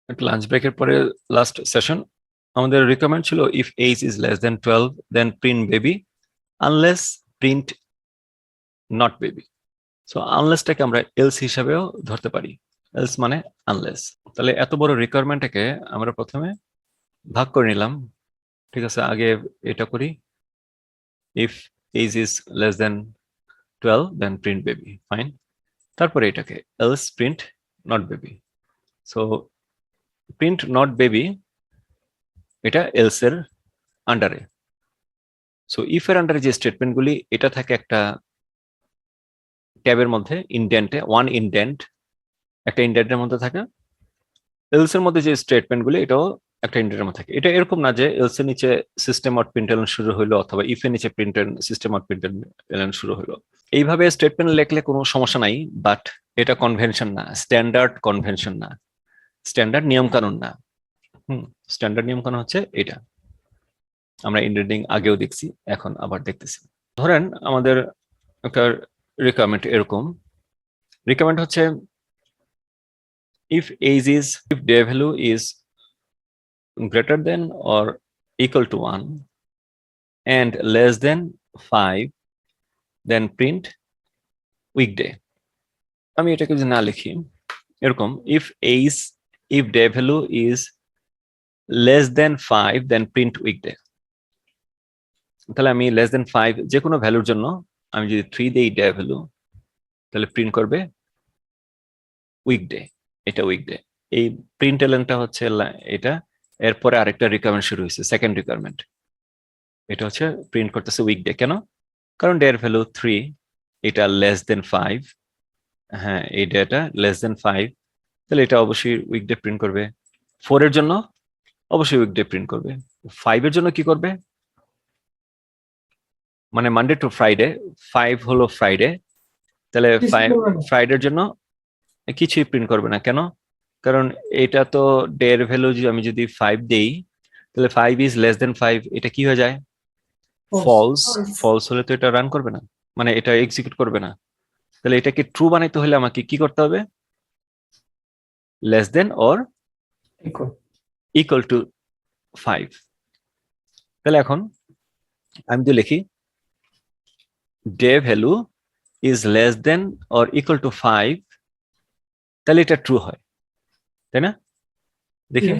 একটা লাঞ্চ ব্রেকের পরে লাস্ট সেশন আমাদের রিকমেন্ড ছিল if age is less than 12 then print baby unless print not baby. So আনলেসটাকে আমরা এলস হিসাবেও ধরতে পারি, এলস মানে আনলেস। তাহলে এত বড় রিকোয়ারমেন্টটাকে আমরা প্রথমে ভাগ করে নিলাম। ঠিক আছে, আগে এটা করি, if age is less than 12 then print baby, fine. তারপরে এটাকে else print not baby. So print not baby এটা এলস এর আন্ডারে। সো ইফ এর আন্ডারে যে স্টেটমেন্টগুলি, এটা থাকে একটা ট্যাবের মধ্যে, ইনডেন্টে, ওয়ান ইনডেন্ট, একটা ইনডেন্টের মধ্যে থাকে। এলস এর মধ্যে যে স্টেটমেন্টগুলি, এটাও একটা ইনডেন্টের মধ্যে থাকে। এটা এরকম না যে এলস এর নিচে সিস্টেম আউট প্রিন্টএলএন শুরু হইলো অথবা ইফ এর নিচে সিস্টেম আউট প্রিন্টএলএন শুরু হইলো। এইভাবে স্টেটমেন্ট লিখলে কোনো সমস্যা নাই, বাট এটা কনভেনশন না, স্ট্যান্ডার্ড কনভেনশন না, স্ট্যান্ডার্ড নিয়ম কানুন না। স্ট্যান্ডার্ড নিয়ম কানুন হচ্ছে এটা। আমরা ইনডেন্টিং আগেও দেখছি, এখন আবার দেখতেছি। ধরেন আমাদের একটা রিকোয়ারমেন্ট এরকম, রিকোয়ারমেন্ট হচ্ছে if day value is greater than or equal to 1 and less than 5, then print weekday. আমি এটাকে যদি না লিখি এরকম, if day value is less than 5 then print weekday, তাহলে আমি less than 5 যে কোনো ভ্যালুর জন্য আমি যদি 3 দেই ডে ভ্যালু, তাহলে প্রিন্ট করবে উইকডে। এটা উইকডে। এই প্রিন্ট এলেনটা হচ্ছে এটা, এরপরে আরেকটা রিকোয়ারমেন্ট শুরু হয়েছে, সেকেন্ড রিকোয়ারমেন্ট। এটা হচ্ছে প্রিন্ট করতেছে উইকডে। কেন? কারণ ডে এর ভ্যালু 3, এটা লেস দেন 5। হ্যাঁ, এই ডেটা লেস দেন 5, তাহলে এটা অবশ্যই উইকডে প্রিন্ট করবে। 4 এর জন্য অবশ্যই উইকডে প্রিন্ট করবে। 5 এর জন্য কি করবে? মানে মানডে টু ফ্রাইডে, 5 হলো ফ্রাইডে, তাহলে ফ্রাইডের জন্য কিছুই প্রিন্ট করবে না। কেন? কারণ এটা তো ডে এর ভ্যালু, আমি যদি 5 দেই, তাহলে 5 ইজ লেস দেন 5, এটা কি হয়ে যায়? ফলস। ফলস হলে তো এটা রান করবে না, মানে এটা এক্সিকিউট করবে না। তাহলে এটাকে ট্রু বানাইতে হলে আমাকে কি করতে হবে? Less than or equal to 5। তাহলে এখন আমি যদি লিখি day value is less than or equal to 5, তাহলে এটা ট্রু হয়, তাই না? দেখি।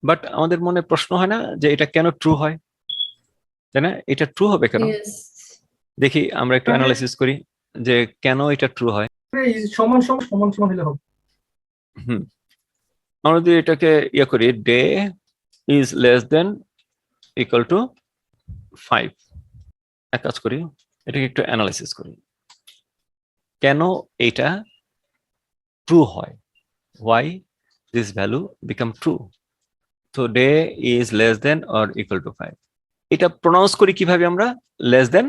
বাট আমাদের মনে প্রশ্ন হয় না যে এটা কেন ট্রু হয়, তাই না? এটা ট্রু হবে কেন? দেখি আমরা একটু অ্যানালাইসিস করি যে কেন এটা ট্রু হয়। সমান সমান সমান সমান হলে হবে। আমরা যদি এটাকে ইয়ে করি, day is less than equal to 5, এক কাজ করি, এটাকে একটু অ্যানালাইসিস করি কেন এটা ট্রু হয়, why this value become true. So day is less than or equal to 5. এটা প্রনাউন্স করি কিভাবে আমরা? Less than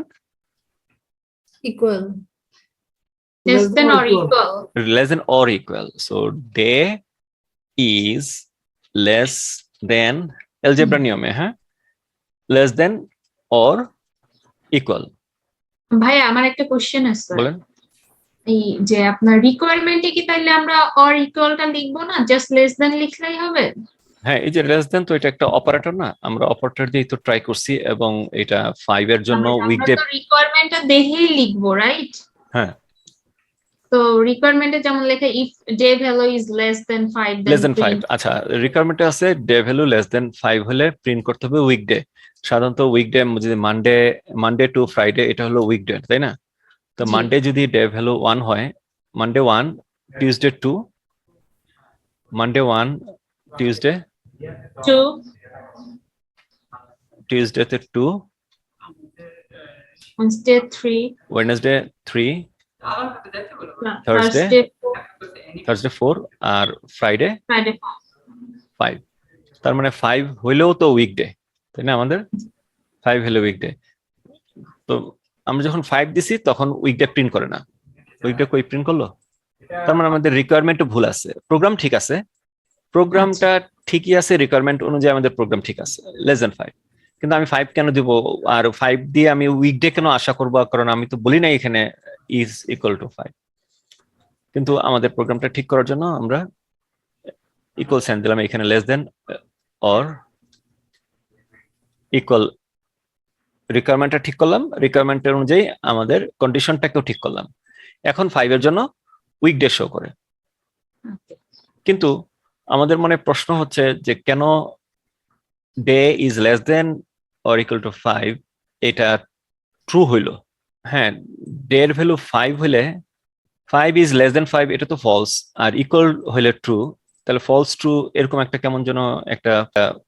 equal, less than or equal, less than or equal. So day is less than, algebra নিয়মে, হ্যাঁ, less than or equal. ভাই আমার একটা question আছে। বলেন। এই যে আপনার রিকোয়ারমেন্টে কি তাইলে আমরা অর ইকুয়ালটা লিখবো না, জাস্ট লেস দেন লিখলেই হবে? হ্যাঁ, এই যে লেস দেন, তো এটা একটা অপারেটর না, আমরা অপারেটর দিয়ে তো ট্রাই করছি, এবং এটা 5 এর জন্য উইকডে রিকোয়ারমেন্টটা দেখেই লিখবো, রাইট? হ্যাঁ, তো রিকোয়ারমেন্টে যেমন লেখা if day value is less than 5, less than 5। আচ্ছা, রিকোয়ারমেন্টে আছে ডে ভ্যালু লেস দেন 5 হলে প্রিন্ট করতে হবে উইকডে। সাধারণত উইকডে যদি মানডে টু ফ্রাইডে, এটা হলো উইকডে, তাই না? তো মানডে যদি ডে ভ্যালু 1 হয়, Monday 1, Tuesday 2, Monday 1, Tuesday 2, টিউসডেতে 2, Wednesday 3, Wednesday 3, Thursday 4, আর ফ্রাইডে 5। তার মানে 5 হইলেও তো উইকডে, তাই না? আমাদের 5 হলে উইকডে। তো আমরা যখন 5 দিছি তখন উইকডে প্রিন্ট করে না। উইকডে কই প্রিন্ট করলো? তার মানে আমাদের রিকোয়ারমেন্ট ভুল আছে। প্রোগ্রাম ঠিক আছে, প্রোগ্রামটা ঠিকই আছে, রিকোয়ারমেন্ট অনুযায়ী আমাদের প্রোগ্রাম ঠিক আছে, লেস দেন 5। কিন্তু আমি 5 কেন দিব, আর 5 দিয়ে আমি উইকডে কেন আশা করবো? কারণ আমি তো বলি না এখানে ইজ ইকুয়াল টু 5। কিন্তু আমাদের প্রোগ্রামটা ঠিক করার জন্য আমরা ইকুয়াল সাইন দিলাম, এখানে লেস দেন অর ইকুয়াল, রিকোয়ারমেন্টটা ঠিক করলাম, রিকোয়ারমেন্টের অনুযায়ী আমাদের কন্ডিশনটাকেও ঠিক করলাম। এখন 5 এর জন্য উইকডে শো করে, কিন্তু আমাদের মনে প্রশ্ন হচ্ছে যে কেন day is less than or equal to 5 এটা ট্রু হইল। হ্যাঁ, ডে এর ভ্যালু 5 হইলে 5 ইজ লেস দেন 5 এটা তো ফলস, আর ইকুয়াল হইলে ট্রু, তাহলে ফলস ট্রু এরকম একটা কেমন যেন একটা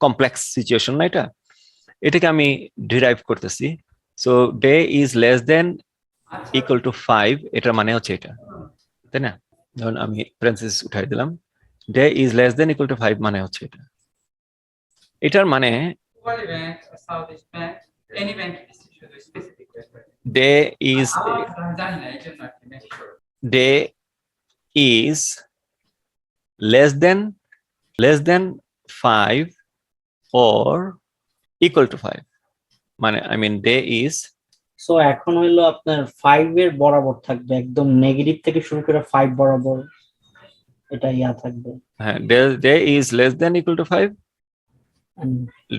কমপ্লেক্স সিচুয়েশন না এটা, এটাকে আমি ডিরাইভ করতেছি। So day is less than equal to 5 এটার মানে হচ্ছে এটা, তাই না? ধরুন আমি প্যারেনথেসিস উঠাই দিলাম, day is less than equal to 5 মানে হচ্ছে এটা। এটার মানে Global bank, Southeast bank, any bank is শুধু specific ব্যাপার। ডে ইজ আমরা জানি না এই জন্য আর কি make sure। Day is less than 5 or equal to 5 মানে I mean day is so এখন হইলো আপনার 5 এর বরাবর থাকবে, একদম নেগেটিভ থেকে শুরু করে 5 বরাবর এটা ইয়া থাকবে। হ্যাঁ, day is less than equal to 5,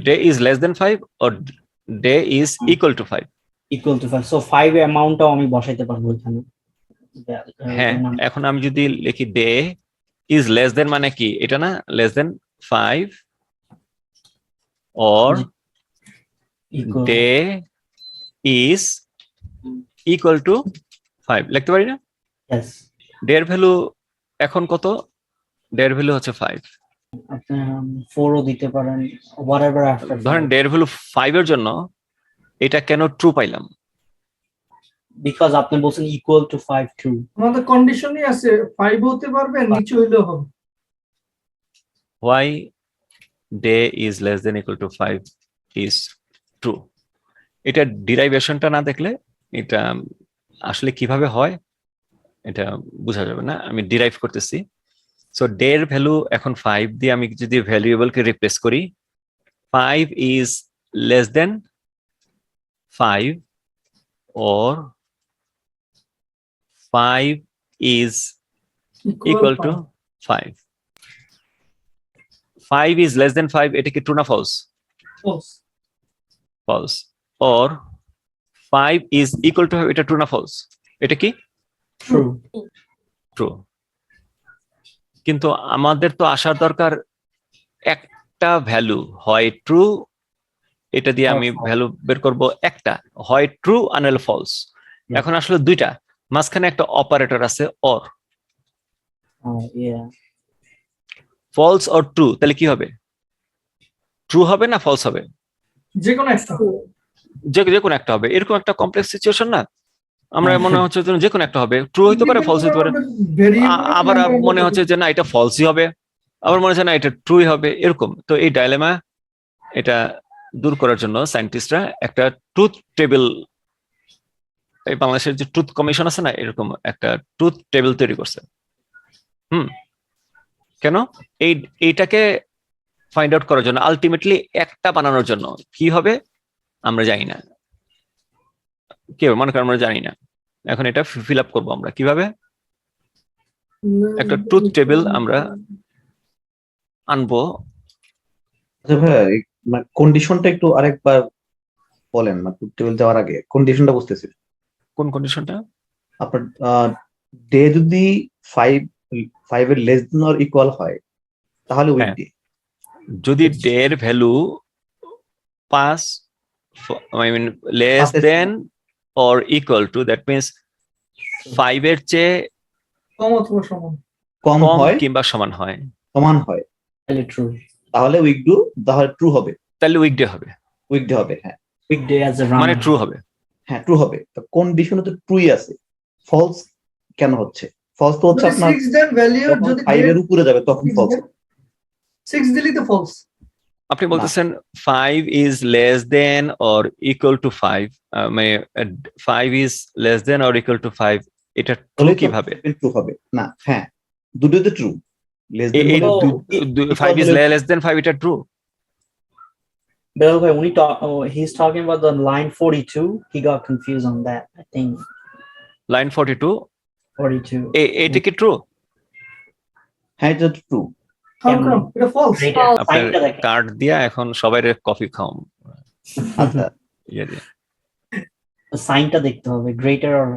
day is less than 5 or day is equal to 5। Equal to 5, so 5 অ্যামাউন্টটাও আমি বসাইতে পারবো এখানে। হ্যাঁ, এখন আমি যদি লিখি day is less than মানে কি এটা না, less than 5 or equal day is equal to 5 লিখতে পারি না? yes, day এর ভ্যালু এখন কত? day এর ভ্যালু হচ্ছে 5। আপনি 4 ও দিতে পারেন, whatever after ধরেন day এর ভ্যালু 5 এর জন্য এটা কেন ট্রু পাইলাম? বিকজ আপনি বলছেন ইকুয়াল টু 5 ট্রু। আমাদের কন্ডিশনই আছে 5 হতে পারবে, নিচে হইলেও হবে। why day is less than equal to 5 is true? এটা ডিরাইভেশনটা না দেখলে এটা আসলে কিভাবে হয় এটা বোঝা যাবে না। আমি ডিরাইভ করতেছি। সো ডে এর ভ্যালু এখন 5 দিয়ে আমি যদি ভ্যারিয়েবলকে রিপ্লেস করি, 5 is less than 5 or 5 is equal to 5। 5 is less than 5 এটা কি ট্রু না false? false। False. or 5 is equal to 5 এটা ট্রু না ফলস? এটা কি ট্রু। ট্রু। কিন্তু আমাদের তো আসার দরকার একটা ভ্যালু, হয় ট্রু, এটা দিয়ে আমি ভ্যালু বের করব একটা, হয় ট্রু আর নাহলে ফলস। এখন আসলে দুইটা, মাঝখানে একটা অপারেটর আছে অর, ইয়া ফলস অর ট্রু, তাহলে কি হবে? ট্রু হবে না ফলস হবে? যে কোনো একটা। যে কোনো একটা হবে, এরকম একটা কমপ্লেক্স সিচুয়েশন না? আমরা মনে হচ্ছে যে কোনো একটা হবে, ট্রু হইতে পারে ফলস হইতে পারে, আবার মনে হচ্ছে যে না এটা ফলসই হবে, আবার মনে হচ্ছে না এটা ট্রুই হবে, এরকম। তো এই ডাইলেমা এটা দূর করার জন্য সায়েন্টিস্টরা একটা ট্রুথ টেবিল, এই বাংলাদেশের যে ট্রুথ কমিশন আছে না, এরকম একটা ট্রুথ টেবিল তৈরি করছে। কেন? এইটাকে ফাইন্ড আউট করার জন্য, আলটিমেটলি একটা বানানোর জন্য। কি হবে আমরা জানি না, কি হবে মনে করেন আমরা জানি না। এখন এটা ফিল আপ করবো আমরা কিভাবে? একটা ট্রুথ টেবিল আমরা আনবো। আচ্ছা ভাইয়া, কন্ডিশনটা একটু আরেকবার বলেন, ট্রুথ টেবিল যাওয়ার আগে কন্ডিশনটা বুঝতেছি। কোন কন্ডিশনটা? আপনার ডে যদি 5 এর লেস দেন অর ইকুয়াল হয় তাহলে উইকডে। যদি ডে এর value 5 I mean less than or equal to, that means 5 এর চেয়ে কম অথবা সমান। কম কম হয় কিংবা সমান হয়, সমান হয়, তাহলে ট্রু। তাহলে তাহলে ট্রু হবে, তাহলে উইকডে হবে। উইকডে হবে। হ্যাঁ, উইকডে অ্যাজ এ মানে ট্রু হবে। হ্যাঁ ট্রু হবে। তো কন্ডিশনে তো ট্রুই আছে, ফলস কেন হচ্ছে? ফলস তো হচ্ছে আপনার 6 দেন ভ্যালু যদি 5 এর উপরে যাবে তখন ফলস। 6 দিলেই তো ফলস। আপনি বলতেছেন 5 is less than or equal to 5, মানে 5 is less than or equal to 5, এটা ট্রু কিভাবে? ট্রু হবে না। হ্যাঁ, দুটোতে true. Less than 5 is less than 5 এটা true. Bill, when he's talking about the line 42, he got confused on that, I think. Line 42 42. এটা কি ট্রু? হ্যাঁ এটা ট্রু। How come? এটা false. Greater False. আপনার সাইনটা দেখেন। কার্ড দিয়া এখন সবাই কফি খাও আচ্ছা ইয়ে দিয়ে। সাইনটা দেখতে হবে গ্রেটার অর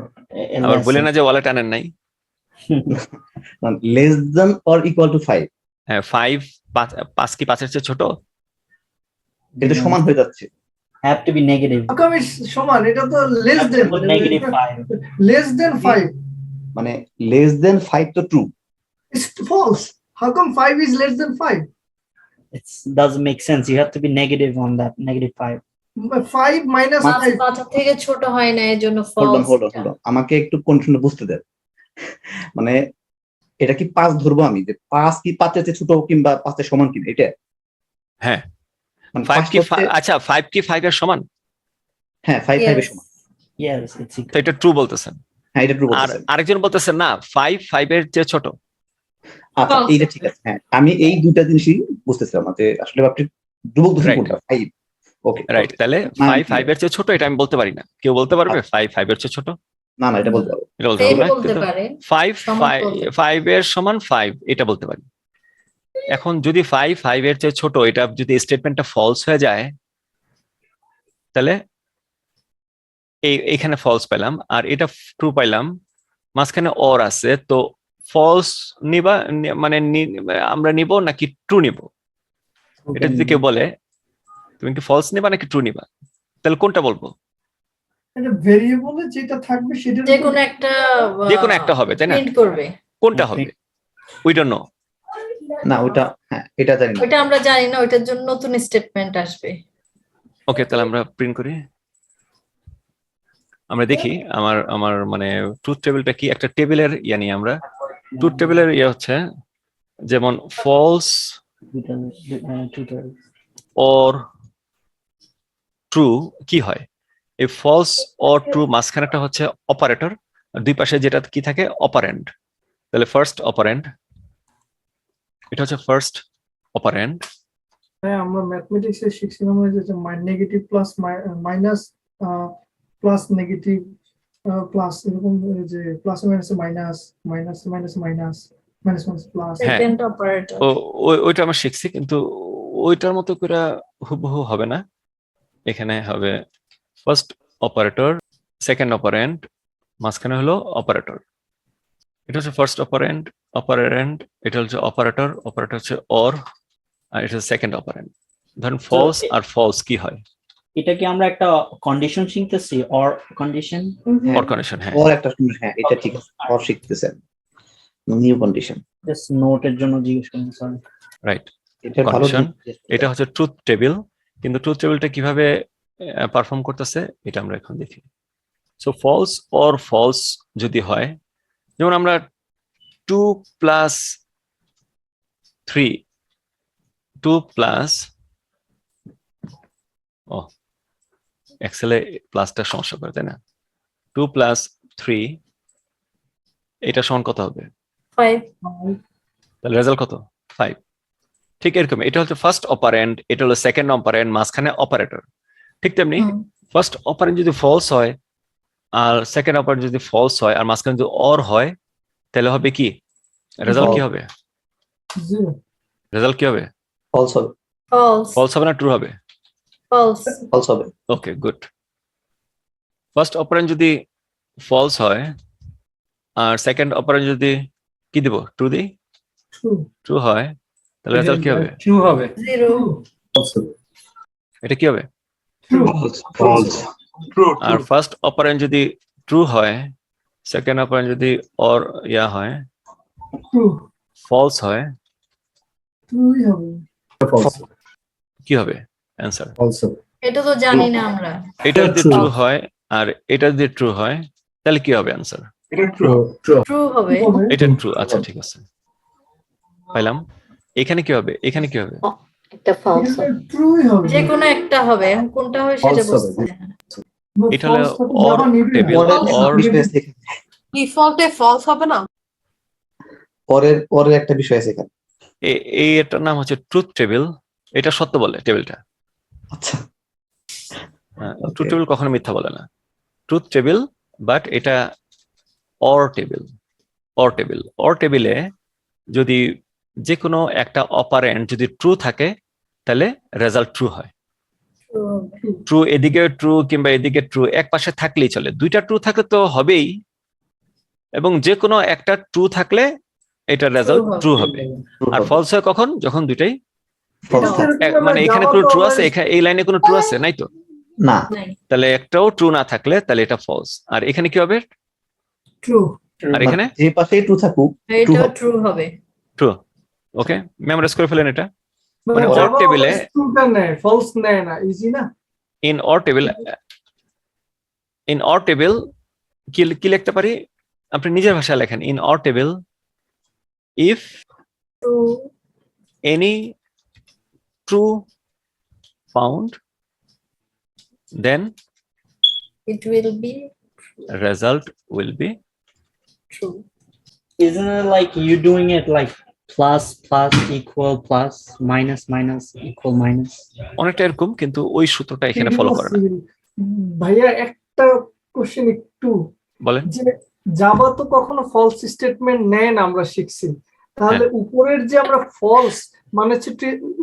আবার বলে না যে ওয়ালেট আনেন নাই। Less than or equal to 5 হ্যাঁ 5 কি 5-এর চেয়ে ছোট? এটা সমান হয়ে যাচ্ছে। Have to be negative How come it's সমান? এটা তো less than. Negative 5 Less than 5. মানে লেস দেন 5 তো true. It's false. How come 5 is less than 5? it doesn't make sense, you have to be negative on that, -5. 5 minus 5. 5 থেকে ছোট হয় না এর জন্য hold on false. Hold on hold on, আমাকে একটু কনফিউশন বুঝতে দেন। মানে এটা কি 5 ধরবো আমি, যে 5 কি 5 এর চেয়ে ছোট কিংবা 5 এর সমান কিনা এটা? হ্যাঁ মানে 5 কি first হচ্ছে- আচ্ছা 5 কি 5 এর সমান? হ্যাঁ 5 5 এর Yes. সমান। Yes, it's তো equal. এটা ট্রু বলতেছেন। হ্যাঁ এটা ট্রু আর বলতেছেন। আরেকজন বলতেছেন না 5 এর চেয়ে ছোট। আচ্ছা False. এইটা ঠিক আছে। হ্যাঁ আমি এই দুইটা জিনিসই বুঝতেছিলাম না যে আসলে আপনি ধ্রুবক দোষী Right. কোনটা 5। ওকে রাইট, তাহলে না, 5 এর চেয়ে ছোট এটা আমি বলতে পারি না। কেউ বলতে পারবে 5 এর চেয়ে ছোট? না না এটা বলতে পারবো। এটা বলতে Same পারবো না, বলতে কিন্তু পারে 5 সমান বলতে 5 এর সমান 5 এটা বলতে পারি। এখন যদি 5 এর চেয়ে ছোট এটা যদি স্টেটমেন্টটা ফলস হয়ে যায় তাহলে এইখানে ফলস পেলাম আর এটা ট্রু পাইলাম, মাঝখানে অর আছে, তো ফলস নিবা মানে আমরা নিব নাকি ট্রু নিব? এটা যদি কেউ বলে তুমি কি ফলস নিবা নাকি ট্রু নিবা, তাহলে কোনটা বলবো? এটা ভেরিয়েবলে যেটা থাকবে সেটা যে কোনো একটা যে কোনো একটা হবে, তাই না? প্রিন্ট করবে। কোনটা হবে উই ডোন্ট নো। না ওটা হ্যাঁ এটা জানি না। ওটা আমরা জানি না, ওটার জন্য নতুন স্টেটমেন্ট আসবে। ওকে তাহলে আমরা প্রিন্ট করি। আমরা দেখি আমার আমার মানে ট্রুথ টেবিলটা কি, একটা টেবিলের ইয়ে নিয়ে আমরা ট্রুথ টেবিলের ইয়ে হচ্ছে যেমন ফলস অর ট্রু কি হয়, এই ফলস অর ট্রু মাঝখানেটা হচ্ছে অপারেটর আর দুই পাশে যেটা কি থাকে অপারেন্ড। তাহলে ফার্স্ট অপারেন্ড, এটা হচ্ছে ফার্স্ট অপারেন্ড। হ্যাঁ আমরা ম্যাথমেটিক্সে শিখছিলাম যে negative plus minus plus negative plus এরকম যে plus minus minus minus minus minus minus minus plus. হ্যাঁ। Second operator. ওইটা আমরা শিখছি, কিন্তু ওইটার মতো করে হুবহু হবে না। এখানে হবে ফার্স্ট অপারেটর, সেকেন্ড অপারেন্ড, মাঝখানে হলো অপারেটর। এটা হচ্ছে ফার্স্ট অপারেন্ড, অপারেন্ড, এটা হচ্ছে অপারেটর, অপারেটর হচ্ছে অর, আর এটা হচ্ছে সেকেন্ড অপারেন্ড। ধরেন ফলস আর ফলস কি হয়? এটা কি আমরা একটা কন্ডিশন শিখতেছি, অর কন্ডিশন? Or condition. হ্যাঁ ওর একটা শুনুন, হ্যাঁ এটা ঠিক আছে, ওর শিখতেছেন নিউ কন্ডিশন। জাস্ট নোটের জন্য জিজ্ঞেস করুন, সরি। রাইট। এটা ভালো Condition, দিক। এটা হচ্ছে ট্রুথ টেবিল, কিন্তু ট্রুথ টেবিলটা কিভাবে পারফর্ম করতেছে এটা আমরা এখন দেখি। সো ফলস অর ফলস যদি হয়, যেমন আমরা 2 প্লাস 3 2 প্লাস ও এক্সেলে প্লাসটা সমস্যা করে, তাই না? 2 প্লাস 3 এটা সমান কত হবে? 5 তাহলে রেজাল্ট কত? 5। ঠিক এরকম, এটা হচ্ছে ফার্স্ট অপারেন্ড, এটা হলো সেকেন্ড অপারেন্ড, মাঝখানে অপারেটর। ঠিক তেমনি ফার্স্ট অপারেন্ড যদি ফলস হয় আর সেকেন্ড অপারেন্ড যদি ফলস হয় আর মাঝখানে যদি অর হয়, তাহলে হবে কি রেজাল্ট? কি হবে জিরো রেজাল্ট? কি হবে? ফলস হবে, ফলস ফলস হবে না ট্রু হবে? ফলস ফলস হবে। Okay good. ফার্স্ট অপারেন্ড যদি ফলস হয় আর সেকেন্ড অপারেন্ড যদি কি দিব ট্রু দিই, ট্রু ট্রু হয়, তাহলে রেজাল্ট কি হবে? ট্রু হবে। 0 এটা কি হবে? ট্রু ফলস আর ফার্স্ট অপারেন্ড যদি ট্রু হয়, সেকেন্ড অপারেন্ড যদি অর ইয়া হয় ট্রু ফলস হয়, ট্রুই হবে। কি হবে অ্যান্সার? এটা তো জানি না আমরা। এটা যদি ট্রু হয় আর এটা যদি ট্রু হয় তাহলে কি হবে অ্যান্সার? ট্রু হবে। এটা ট্রু। আচ্ছা ঠিক আছে, পাইলাম। এখানে কি হবে? এখানে কি হবে? একটা ফলস হবে। ট্রুই হবে। যে কোনো একটা হবে, এখন কোনটা হবে সেটা বুঝতে না। এটা হলো False হবে, or যারা নিবে না। table, or ডিফল্টে ফলস হবে না? পরের পরের একটা বিষয় আছে এখানে। এটার নাম হচ্ছে ট্রুথ টেবিল। এটা সত্য বলে টেবিলটা। আচ্ছা ট্রুথ টেবিল কখনো মিথ্যা বলে না। ট্রুথ টেবিল, বাট এটা or table. Or table, or টেবিলে যদি যে কোনো একটা অপারেন্ড যদি ট্রু থাকে তাহলে রেজাল্ট ট্রু হয়। ট্রু এদিকে ট্রু কিংবা এদিকে ট্রু, এক পাশে থাকলেই চলে। দুইটা ট্রু থাকলে তো হবেই, এবং যে কোনো একটা ট্রু থাকলে এটা রেজাল্ট ট্রু হবে। আর ফলস হয় কখন? যখন দুইটাই false থাকে। মানে এখানে কোনো ট্রু আছে, এই লাইনে কোনো ট্রু আছে নাই তো, না, তাহলে একটাও ট্রু না থাকলে তাহলে এটা ফলস। আর এখানে কি হবে? ট্রু। আর এখানে যে পাশে ট্রু থাকুক এটা হবে। ট্রু হবে। ট্রু। ওকে, মেমোরাইজ করে ফেলেন এটা। মানে মানে or table এ- ট্রুটা নেয়, ফলস নেয় না, ইজি না? ইন অর টেবিল কি লিখতে পারি? আপনি নিজের ভাষায় লেখেন, in or table if true any true found, then it will be result will be true. Isn't it like you doing it like plus plus equal plus minus minus equal minus? অনেকটা এরকম, কিন্তু ওই সূত্রটা এখানে follow করে না। ভাইয়া একটা কোশ্চেন একটু, বলেন। যে জাভা তো কখনো ফলস স্টেটমেন্ট নেয় না, আমরা শিখছি। তাহলে উপরের যে আমরা ফলস মানে হচ্ছে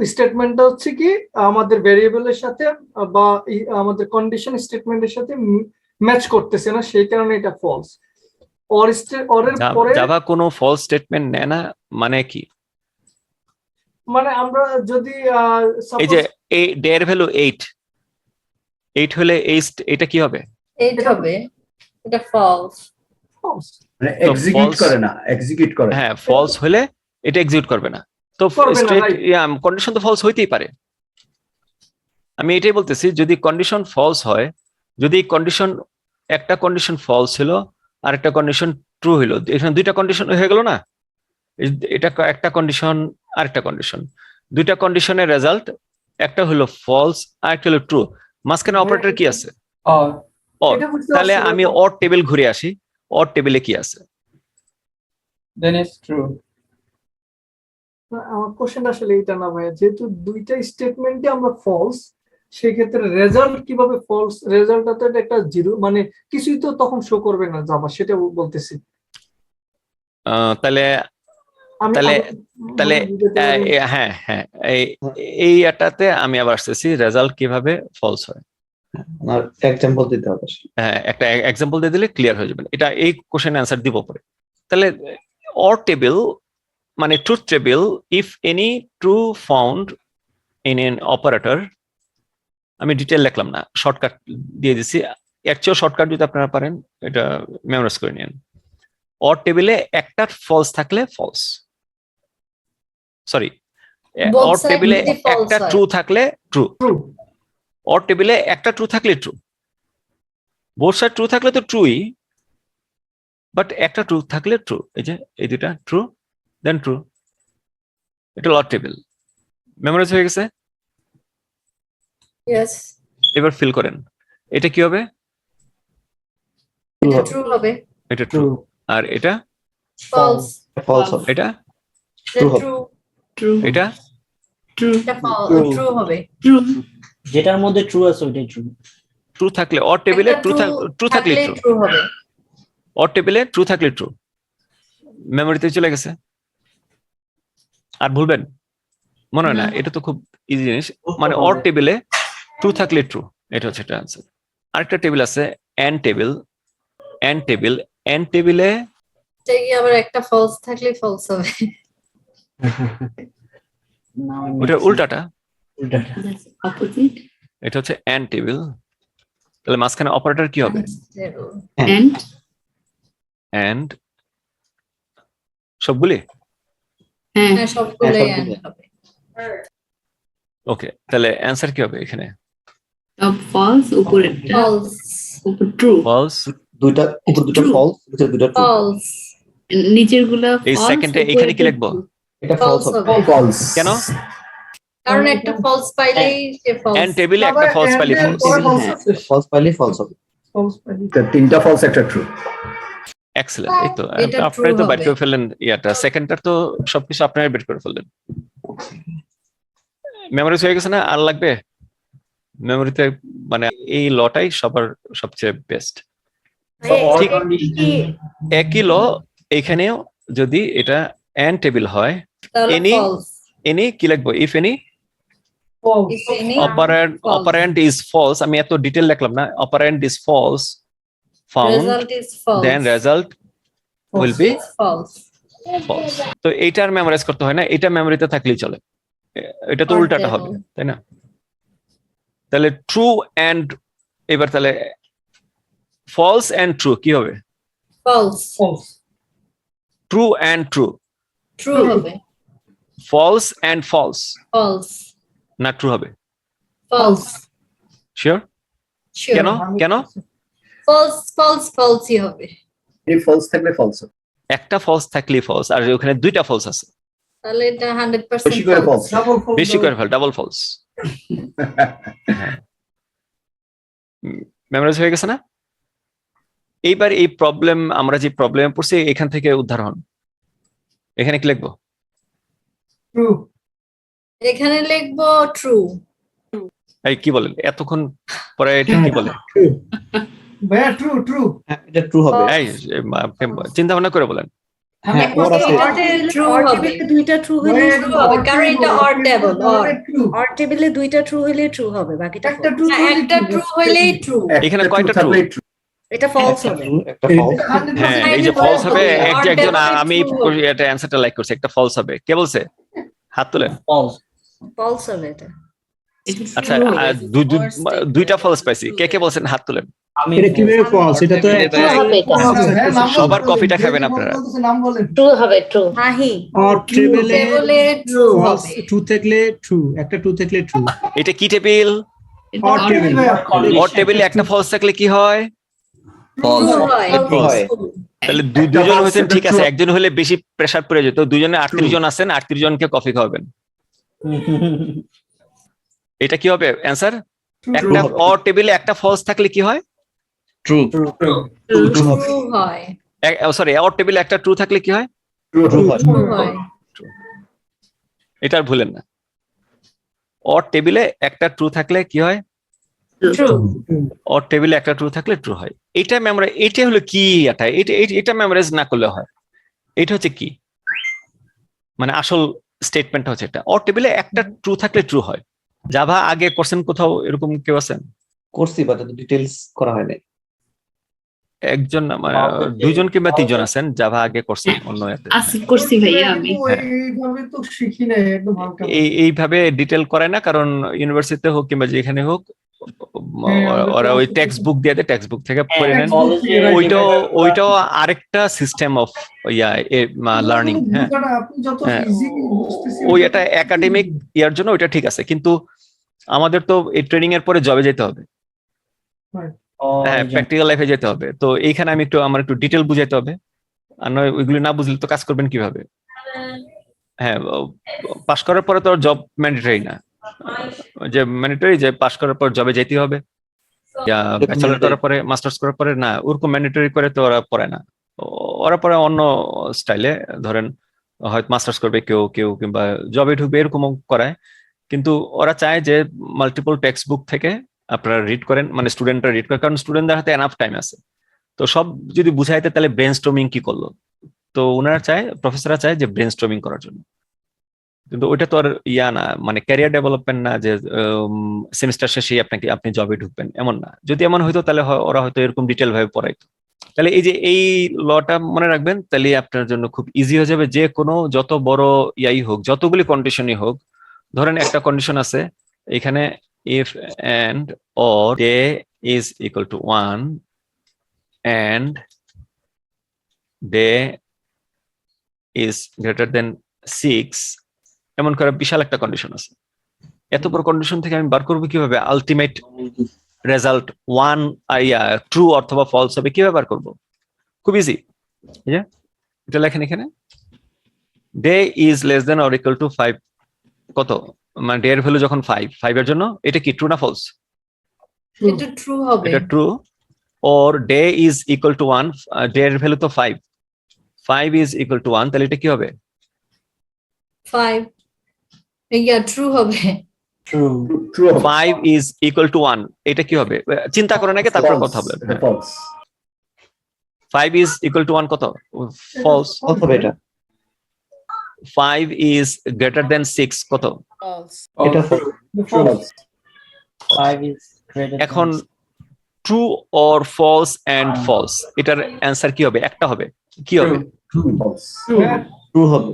স্টেটমেন্টটা হচ্ছে কি আমাদের ভেরিয়েবলের সাথে বা আমাদের কন্ডিশন স্টেটমেন্টের সাথে ম্যাচ করতেছে না, সেই কারণে এটা ফলস। অরের পরে জাভা কোনো ফলস স্টেটমেন্ট নেয় না মানে কি? মানে আমরা যদি এই যে এই ডের ভ্যালু 8 হলে এটা কি হবে? এইট হবে, এটা ফলস। মানে তো এক্সিকিউট false- করে না, এক্সিকিউট করে। হ্যাঁ, ফলস হলে এটা এক্সিকিউট করবে না। তো করবে না, স্টেট right. কন্ডিশন তো ফলস হইতেই পারে। আমি এটাই বলতেছি, যদি কন্ডিশন ফলস হয়, যদি কন্ডিশন একটা কন্ডিশন ফলস ছিল আর একটা কন্ডিশন ট্রু হইলো, এখানে দুইটা কন্ডিশন হয়ে গেল না? এটা একটা কন্ডিশন আর একটা কন্ডিশন, দুইটা কন্ডিশনের রেজাল্ট একটা হলো ফলস আর একটা হলো ট্রু, মাঝখানে অপারেটর কি আছে? Or or. এটা বুঝতে তাহলে পারছি না। আমি অর টেবিল ঘুরে আসি, অর টেবিলে কি আছে? then it's true. আমার কোশ্চেন আসলে এটা না ভাইয়া, যেহেতু দুইটা স্টেটমেন্টে আমরা ফলস, সেক্ষেত্রে রেজাল্ট কিভাবে ফলস? রেজাল্টটা তো একটা জিরো, মানে কিছুই তো তখন শো করবে না জাভা, সেটা বলতেছি তাহলে আমি। তাহলে তাহলে মানে বুঝাতে পারি। হ্যাঁ হ্যাঁ, এই এটাতে আমি আবার আসতেছি, রেজাল্ট কিভাবে ফলস হয়। আমার এক্সাম্পল দিতে হবে। হ্যাঁ, একটা এক্সাম্পল দিয়ে দিলে ক্লিয়ার হয়ে যাবে। এটা এই কোশ্চেন অ্যান্সার দিব পরে। তাহলে অর টেবিল মানে truth table, if any true found in an operator. আমি ডিটেল লিখলাম না, শর্টকাট দিয়ে দিছি। অ্যাকচুয়াল শর্টকাট যদি আপনারা পারেন এটা মেমোরাইজ করে নিন। অর টেবিলে একটা ফলস থাকলে false, sorry, Both or side টেবিলে যদি false একটা হয়। ট্রু থাকলে ট্রু, True. অর টেবিলে একটা ট্রু থাকলে ট্রু। বোথ সাইড ট্রু থাকলে তো ট্রুই, বাট একটা ট্রু থাকলে ট্রু। এই যে এই দুটা ট্রু দেন ট্রু, এটা অর টেবিল। মেমোরাইজ হয়ে গেছে? Yes, এবার ফিল করেন, এটা কি হবে? এটা ট্রু হবে। এটা ট্রু। আর এটা ফলস। ফলস হবে। এটা এটা হবে। ট্রু। এটা এটা ট্রু হবে। যেটার মধ্যে ট্রু আছে ওইটাই ট্রু। ট্রু থাকলে অর টেবিলে একটা ট্রু থাকলে ট্রু, ট্রু হবে। অর টেবিলে ট্রু থাকলে ট্রু। মেমোরিতে চলে গেছে, আর ভুলবেন মনে হয় না। না। এটা তো খুব ইজি জিনিস, মানে অর টেবিলে ট্রু থাকলে ট্রু, এটা হচ্ছে এটা আনসার। আরেকটা টেবিল আছে এন্ড টেবিল, এন্ড টেবিলে এটা কি আবার একটা ফলস থাকলে ফলস হবে। ওটা উল্টাটা, উল্টাটা। Opposite এটা হচ্ছে এন্ড টেবিল। তাহলে মাঝখানে অপারেটর কি হবে? and এন্ড সবগুলি। and হ্যাঁ, সবগুলোই সবগুলো। এন্ড হবে। ওকে, তাহলে অ্যান্সার কি হবে এখানে? top false উপরেরটা ফলস। উপর true ফলস। দুইটা উপর দুটো True. ফলস, নিচে দুটো ট্রু। ফলস। নিচের গুলা এই false সেকেন্ডে এখানে কি উপরেরটা লিখবো? true। এটা False ফলস হবে। হবে। ফলস। কেন? কারণ একটা ফলস পাইলেই সে ফলস। এন্ড টেবিলে একটা ফলস পাইলে And ফলস। পরে false হ্যাঁ। আছে। ফলস পাইলে ফলস হবে। False পাইলে। তিনটা ফলস একটা ট্রু। এক্সেলেন্ট, এই তো এটা আপনারাই তো true বাইর হবে। করে ফেললেন ইয়াটা, সেকেন্ডটার তো সবকিছু আপনারাই বের করে ফেললেন। মেমোরিজ হয়ে গেছে না? আর লাগবে? মেমোরিতে মানে এই লটাই সবার সবচেয়ে বেস্ট। ঠিক একই ল এখানেও, যদি এটা এন্ড টেবিল হয় তাহলে Any- false. এনি কি লিখবো? If any false If any operand false. operand is false, আমি এত ডিটেল লিখলাম না, operand is false found, result is false. then result will be is false. false. তো এইটার মেমোরাইজ করতে হয় না, এটা মেমোরিতে থাকলেই চলে। এটা তো Or উল্টাটা devil. হবে, তাই না? তাহলে ট্রু এন্ড, এবার তাহলে ফলস এন্ড ট্রু কি হবে? False. false true and true, True হবে। False and false, False. না ট্রু হবে? False. শিওর? Sure. কেন কেন? False, false, false ই হবে। এই ফলস থাকলে ফলস একটা ফলস থাকলেই ফলস, আর ওখানে দুইটা ফলস আছে, তাহলে এটা 100% বেশি করে false. ফলস double false বেশি করে ফেল, ডাবল ফলস। মেমোরাইজ হয়ে গেছে না? এইবার এই প্রবলেম, আমরা যে প্রবলেমে পড়ছি এখান থেকে উদ্ধার হন। এখানে কি লিখবো? true এখানে লিখবো true. এই কি বলেন এতক্ষণ পরে, এটা কি বলে? ভাইয়া true true এটা ট্রু হবে এই চিন্তা ভাবনা করে বলেন। হ্যাঁ, ওর আছে। True হবে। দুইটা ট্রু হলে ভাইয়া, true হবে, কারণ এটা odd table, odd. true or টেবিলে দুইটা ট্রু হলে ট্রু হবে, বাকিটা একটা false। true হ্যাঁ, একটা true হইলেই true. এখানে কয়টা true? এটা ফলস হবে। একটা ফলস হ্যাঁ, এই যে ফলস হবে, একজন আমি এটা অ্যানসারটা লাইক করছি, একটা ফলস হবে। কে বলছে? হাত তুলেন। ফলস। ফলস হবে এটা। আচ্ছা, দুইটা ফলস পাইছি, কে কে বলছেন হাত তুলেন। আমি এটা কিভাবে false? এটা তো সবার কফিটা খাবেন আপনারা। নাম বলেন ট্রু হবে ট্রু। নাহি অর টেবিলে টেবিলে ট্রু false হবে। ট্রু থাকলে ট্রু, একটা ট্রু থাকলে ট্রু। এটা কি টেবিল? অর টেবিল অর টেবিলে একটা ফলস থাকলে কি হয়? ট্রু হয়। হয়। তাহলে দুজন হয়েছেন, ঠিক আছে, একজন হলে বেশি প্রেসার পড়ে যেত, দুজনে 38 জন আছেন, 38 জনকে কফি খাওয়াবেন। এটা কি হবে অ্যান্সার? একটা অর টেবিলে একটা ফলস থাকলে কি হয়? ট্রু ট্রু হয়। সরি, অর টেবিলে একটা ট্রু থাকলে কি হয়? ট্রু হয় ট্রু হয়। এটা আর ভুলেন না। অর টেবিলে একটা ট্রু থাকলে কি হয়? ট্রু। অর টেবিলে একটা ট্রু থাকলে ট্রু হয়। এটা মেমোরাইজ, এটা হলো কি, এটা মেমোরাইজ না করলে হয়। এটা হচ্ছে কি, মানে আসল স্টেটমেন্টটা হচ্ছে এটা, অর টেবিলে একটা ট্রু থাকলে ট্রু হয়। জাভা আগে করছেন কোথাও এরকম কেউ আছেন? করছি বাট ডিটেইলস করা হয় নাই একজন মানে দুইজন কিংবা তিনজন আছেন জাভা আগে করছেন অন্য এতে। করছি ভাইয়া আমি। এইভাবে তো শিখি নাই একদম হালকা এইভাবে ডিটেল করে না, কারণ ইউনিভার্সিটিতে হোক কিংবা যেখানে হোক ওরা ওই টেক্সট বুক দিয়ে দেয়, টেক্সট বুক থেকে পড়ে নেন। ওইটাও আরেকটা সিস্টেম অফ লার্নিং। হ্যাঁ, আপনি যত হ্যাঁ, ইজি বুঝতেছেন ওই এটা একাডেমিক ইয়ার জন্য ওইটা ঠিক আছে, কিন্তু আমাদের তো এই ট্রেনিং এর পরে জবে যেতে হবে। হ্যাঁ, প্র্যাকটিক্যাল লাইফে যেতে হবে। তো এইখানে আমি আমার একটু ডিটেল বুঝাইতে হবে, আর নয় ওইগুলো না বুঝলে তো কাজ করবেন কিভাবে? হ্যাঁ, পাশ করার পরে তো জব ম্যান্ডেটরি না, যে ম্যান্ডেটরি যে পাশ করার পর জবে যেতে হবে, ব্যাচেলর করার পরে মাস্টার্স করার পরে না, ওরকম ম্যান্ডেটরি করে তো ওরা পড়ে না। ওরা পরে অন্য স্টাইলে, ধরেন হয়তো মাস্টার্স করবে কেউ কেউ, কিংবা জবে ঢুকবে, এরকমও করায়। কিন্তু ওরা চায় যে মাল্টিপল টেক্সট বুক থেকে আপনারা রিড করেন, মানে স্টুডেন্টরা রিড করে, কারণ স্টুডেন্টদের হাতে এনাফ টাইম আছে। তো সব যদি বুঝাইতে তাহলে ব্রেন স্টর্মিং কি করলো, তো ওনারা চায়, প্রফেসররা চায় যে ব্রেন স্টর্মিং করার জন্য। কিন্তু ওইটা তো আর ইয়া না, মানে ক্যারিয়ার ডেভেলপমেন্ট না যে সেমিস্টার শেষে আপনি জবে ঢুকবেন, এমন না। যদি এমন হইতো তাহলে ওরা হয়তো এরকম ডিটেল ভাবে পড়াইতো। তাহলে এই যে এই লটা মনে রাখবেন, তাহলে আপনার জন্য খুব ইজি হয়ে যাবে। যে কোনো যত বড় ইয়াই হোক, যতগুলি কন্ডিশনই হোক, ধরেন একটা কন্ডিশন আছে এখানে, if and or day is equal to 1 and day is greater than 6, এমন করে বিশাল একটা কন্ডিশন আছে। এত বড় কন্ডিশন থেকে আমি বার করবো কিভাবে আলটিমেট রেজাল্ট 1 ট্রু অথবা ফলস হবে, কিভাবে বার করবো? খুব ইজি। এটা লেখেন এখানে, day is less than or equal to 5, কত, মানে ডে এর ভ্যালু যখন 5 এর জন্য এটা কি ট্রু না ফলস? এটা ট্রু হবে। এটা true. or day is equal to 1, day এর ভ্যালু তো 5 is equal to 1, তাহলে এটা কি হবে? 5 ট্রু হবে। ট্রু 5 is equal to 1, এটা কি হবে? চিন্তা করেন আগে, তারপর কথা বলেন। 5 is equal to 1 কত? ফলস হবে এটা। 5 is greater than 6 কত? False. এটা The false. 5 is greater than এখন true or false and false, এটার অ্যান্সার কি হবে? একটা হবে, কি হবে? Where- ট্রু হবে।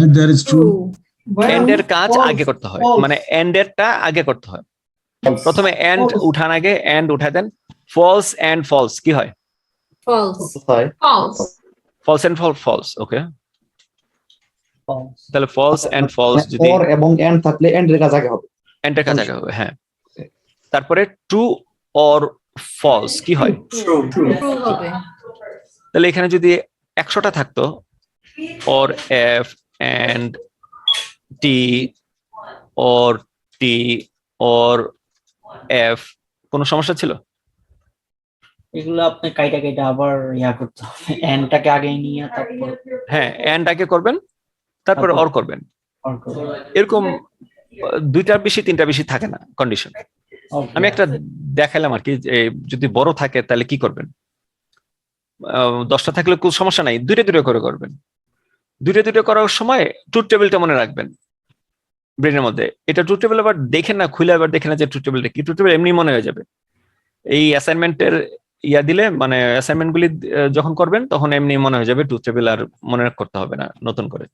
That is true. where and এর কাজ false, আগে করতে হয়, false. মানে এন্ড এরটা আগে করতে হয়। প্রথমে এন্ড False. উঠান আগে, এন্ড উঠায় দেন। ফলস এন্ড ফলস কি হয়? False. হয় false. False and false, okay. false. তাহলে ফলস এন্ড ফলস যদি অর এবং এন্ড থাকলে এন্ড এর কাজ আগে হবে। এন্ড এর কাজ আগে হবে, হ্যাঁ। তারপরে ট্রু অর ফলস কি হয়? True হবে। তাহলে এখানে যদি 100টা থাকতো, or f and t or t or f, কোনো সমস্যা ছিল? এগুলো আপনি কাইটা কাইটা আবার করতে হবে, এন্ডটাকে আগে নিয়ে তারপর হ্যাঁ, এন্ড আগে করবেন, তারপর তারপর- অর করবেন। অর করবেন। এরকম দুইটার বেশি তিনটা বেশি থাকে না কন্ডিশন। Okay. আমি একটা দেখালাম আর কি, যে যদি বড় থাকে তাহলে কি করবেন? 10টা থাকলে কোনো সমস্যা নাই, দুইটা দুইটা করে করবেন। দুইটা দুইটা করার সময় ট্রুথ টেবিলটা মনে রাখবেন ব্রেনের মধ্যে। এটা ট্রুথ টেবিল আবার দেখেন না, খুলে আবার দেখেন না যে ট্রুথ টেবিলটা কি। ট্রুথ টেবিল এমনি মনে হয়ে যাবে। এই অ্যাসাইনমেন্টের দিলে, মানে অ্যাসাইনমেন্ট গুলি যখন করবেন তখন এমনি মনে হয়ে যাবে ট্রুথ টেবিল, আর মনে করতে হবে না নতুন করে।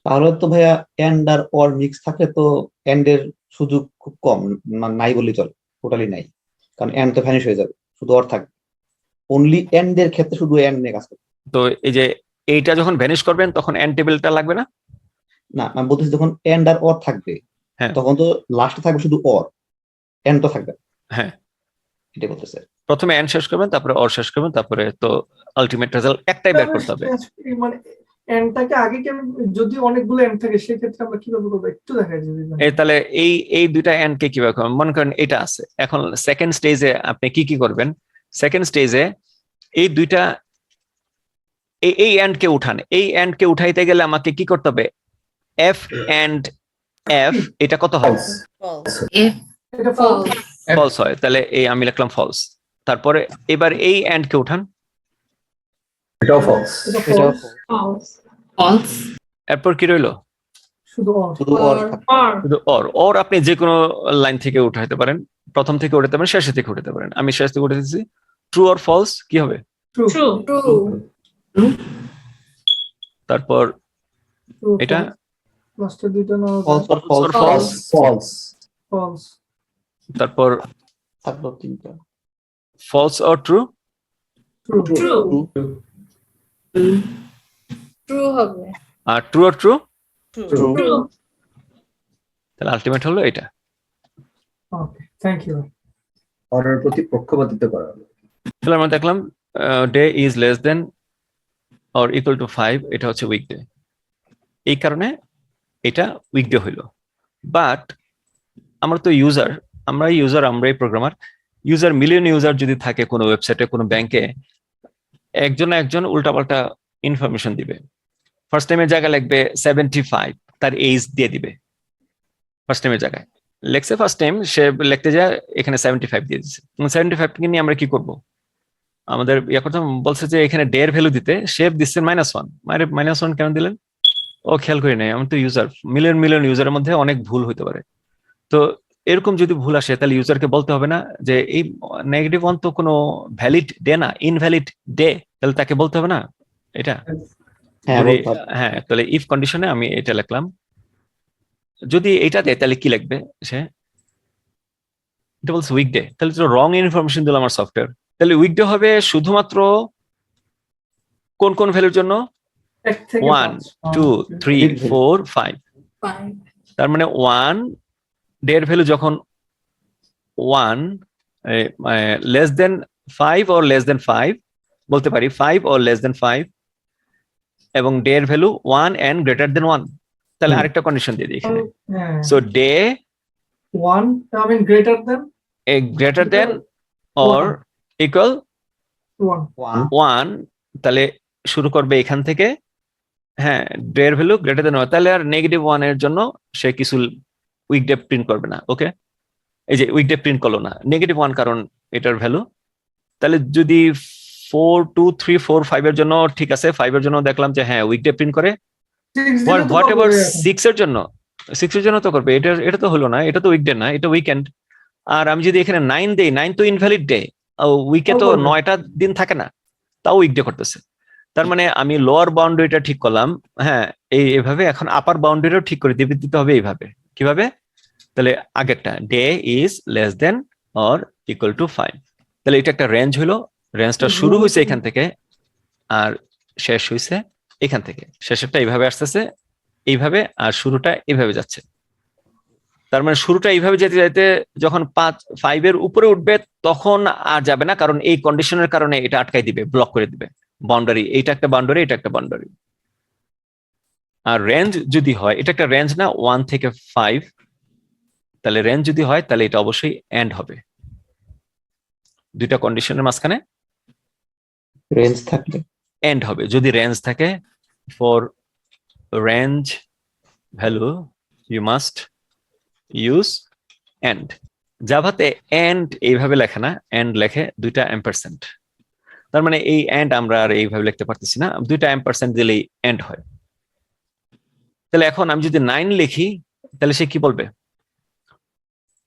তাহলে তো ভাইয়া এন্ড আর অর মিক্স থাকলে তো এন্ড এর সুযোগ খুব কম, নাই বললেই চলে, টোটালি নাই। কারণ এন্ড তো ভ্যানিশ হয়ে যাবে, শুধু অর থাকবে। অনলি এন্ড এর ক্ষেত্রে শুধু এন্ড নিয়ে কাজ করবে। তো এই যে এইটা যখন ভ্যানিশ করবেন তখন এন্ড টেবিলটা লাগবে না? না, আমি বলতেছি যখন এন্ড আর অর থাকবে, হ্যাঁ। তখন তো লাস্টে থাকবে শুধু অর, এন্ড তো থাকবে না। হ্যাঁ, এটা বলতেছে। প্রথমে এন্ড শেষ করবেন, তারপরে অর শেষ করবেন, তারপরে তো আলটিমেট রেজাল্ট একটাই বের করতে হবে। মানে এন্ডটাকে আগে যদি অনেকগুলো এন্ড থাকে সেক্ষেত্রে আমরা কিভাবে করবো একটু দেখাই যদি এই তাহলে এই দুইটা এন্ড কে কিভাবে করবেন? মনে করেন এটা আছে, এখন সেকেন্ড স্টেজে আপনি কি কি করবেন? সেকেন্ড স্টেজে এই দুইটা এই এন্ড কে উঠান। এই এন্ড কে উঠাইতে গেলে আমাকে কি করতে হবে? এফ এন্ড এফ, এটা কত হয়? False. F এটা false. ফলস হয়, তাহলে এই আমি লিখলাম ফলস। তারপরে এবার এই এন্ড কে উঠান, এটা false. ফলস। false এরপর কি রইলো? শুধু or. শুধু অর Or. থাকবে। অর। শুধু অর আপনি যে কোনো লাইন থেকে উঠাইতে পারেন, প্রথম থেকে উঠাতে পারেন, শেষে থেকে উঠাতে পারেন। আমি শেষ থেকে উঠে দিচ্ছি। ট্রু অর ফলস কি হবে? True. ট্রু। True. তারপর True, এটা false. লাস্টের দুইটা না ফলস অর ফলস false. তারপর থাকলো তিনটা। False or true? True. True. True হবে। আর true or true? True. True. তাহলে আলটিমেট হলো এটা। Okay, thank you. অর্ডার প্রতি পক্ষপাতিত্ব করা হলো। তাহলে আমরা দেখলাম day is less than or equal to 5, এটা হচ্ছে উইকডে। এই কারণে এটা উইকডে হইলো। বাট আমরা তো ইউজার, আমরাই প্রোগ্রামার। ইউজার, মিলিয়ন ইউজার যদি থাকে কোনো ওয়েবসাইটে, কোনো ব্যাংকে, একজন উল্টাপাল্টা ইনফরমেশন দিবে। ফার্স্ট টাইমের জায়গায় লিখবে 75, তার এজ দিয়ে দিবে। ফার্স্ট টাইমের জায়গায় লেখছে ফার্স্ট টাইম, সে লিখতে যায় এখানে 75 দিয়ে দিচ্ছে। 75 কে নিয়ে আমরা কি করব? আমাদের কথা বলছে যে এখানে ডে এর ভ্যালু দিতে, শেপ দিচ্ছেন -1। -1 কেন দিলেন? ও খেয়াল করি নাই, আমি তো ইউজার। মিলিয়ন ইউজারের মধ্যে অনেক ভুল হতে পারে। তো এরকম যদি ভুল আসে তাহলে ইউজারকে বলতে হবে না যে এই -1 তো কোনো ভ্যালিড ডে না, ইনভ্যালিড ডে। তাহলে তাকে বলতে হবে না এটা? হ্যাঁ, যদি- বলতে হবে। হ্যাঁ, তাহলে ইফ কন্ডিশনে আমি এটা লিখলাম। যদি এটা দেয় তাহলে কি লিখবে সে? এটা বলছে উইকডে, তাহলে তো রং ইনফরমেশন দিল আমার সফটওয়্যার। তাহলে উইকডে হবে শুধুমাত্র কোন কোন ভ্যালুর জন্য? এক থেকে 1, পাঁচ। 2, 3, 4, 5। 5. তার মানে 1 ডে এর ভ্যালু যখন 1 less than 5 or less than 5 বলতে পারি, 5 or লেস দেন 5, এবং ডে এর ভ্যালু 1 and গ্রেটার দেন 1, তাহলে আরেকটা কন্ডিশন দিয়ে দিই এখানে। হ্যাঁ, so day 1 I mean greater than greater than or equal 1. 1, তাহলে শুরু করবে এখান থেকে। হ্যাঁ, ডে এর ভ্যালু গ্রেটার দেন 1, তাহলে আর -1 এর জন্য সে কিছু উইকডে প্রিন্ট করবে না। ওকে, এই যে উইকডে প্রিন্ট করলো না, -1 কারণ এটার ভ্যালু। তাহলে যদি 4, 2, 3, 4, 5 এর জন্য ঠিক আছে, 5 এর জন্য দেখলাম যে হ্যাঁ উইকডে প্রিন্ট করে, হোয়াট এভার 6 এর জন্য 6 এর জন্য তো করবে, এটা তো হলো না, এটা তো উইকডে না, এটা উইকেন্ড। আর আমি যদি এখানে 9 দেই, 9 তো ইনভ্যালিড ডে, উইকে তো 9টা দিন থাকে না, তাও উইকডে করতেছে। তার মানে আমি লোয়ার বাউন্ডারিটা ঠিক করলাম, হ্যাঁ এইভাবে। এখন আপার বাউন্ডারিটাও ঠিক করে দিতে হবে এইভাবে। কিভাবে? তাহলে আগেরটা day is less than or equal to 5, তাহলে এটা একটা রেঞ্জ হলো। রেঞ্জটা শুরু হয়েছে এখান থেকে আর শেষ হয়েছে এখান থেকে। শেষেরটা এইভাবে আসতেছে এইভাবে, আর শুরুটা এইভাবে যাচ্ছে। তার মানে শুরুটা এইভাবে যেতে যেতে যখন 5 এর উপরে উঠবে তখন আর যাবে না, কারণ এই কন্ডিশনের কারণে এটা আটকাই দিবে, ব্লক করে দিবে বাউন্ডারি। এইটা একটা বাউন্ডারি, এটা একটা বাউন্ডারি। আর রেঞ্জ যদি হয়, এটা একটা রেঞ্জ না 1 থেকে 5, তাহলে রেঞ্জ যদি হয় তাহলে এটা অবশ্যই এন্ড হবে। দুইটা কন্ডিশনের মাঝখানে রেঞ্জ থাকলে এন্ড হবে। যদি রেঞ্জ থাকে, for range value you must use and. জাভাতে এন্ড এইভাবে লেখে না, এন্ড লেখে দুইটা এম্পারসেন্ট। তার মানে এই এন্ড আমরা আর এইভাবে লিখতে পারতেছি না, দুইটা এম্পারসেন্ট দিলেই এন্ড হয়। তাহলে এখন আমি যদি 9 লিখি তাহলে সে কি বলবে?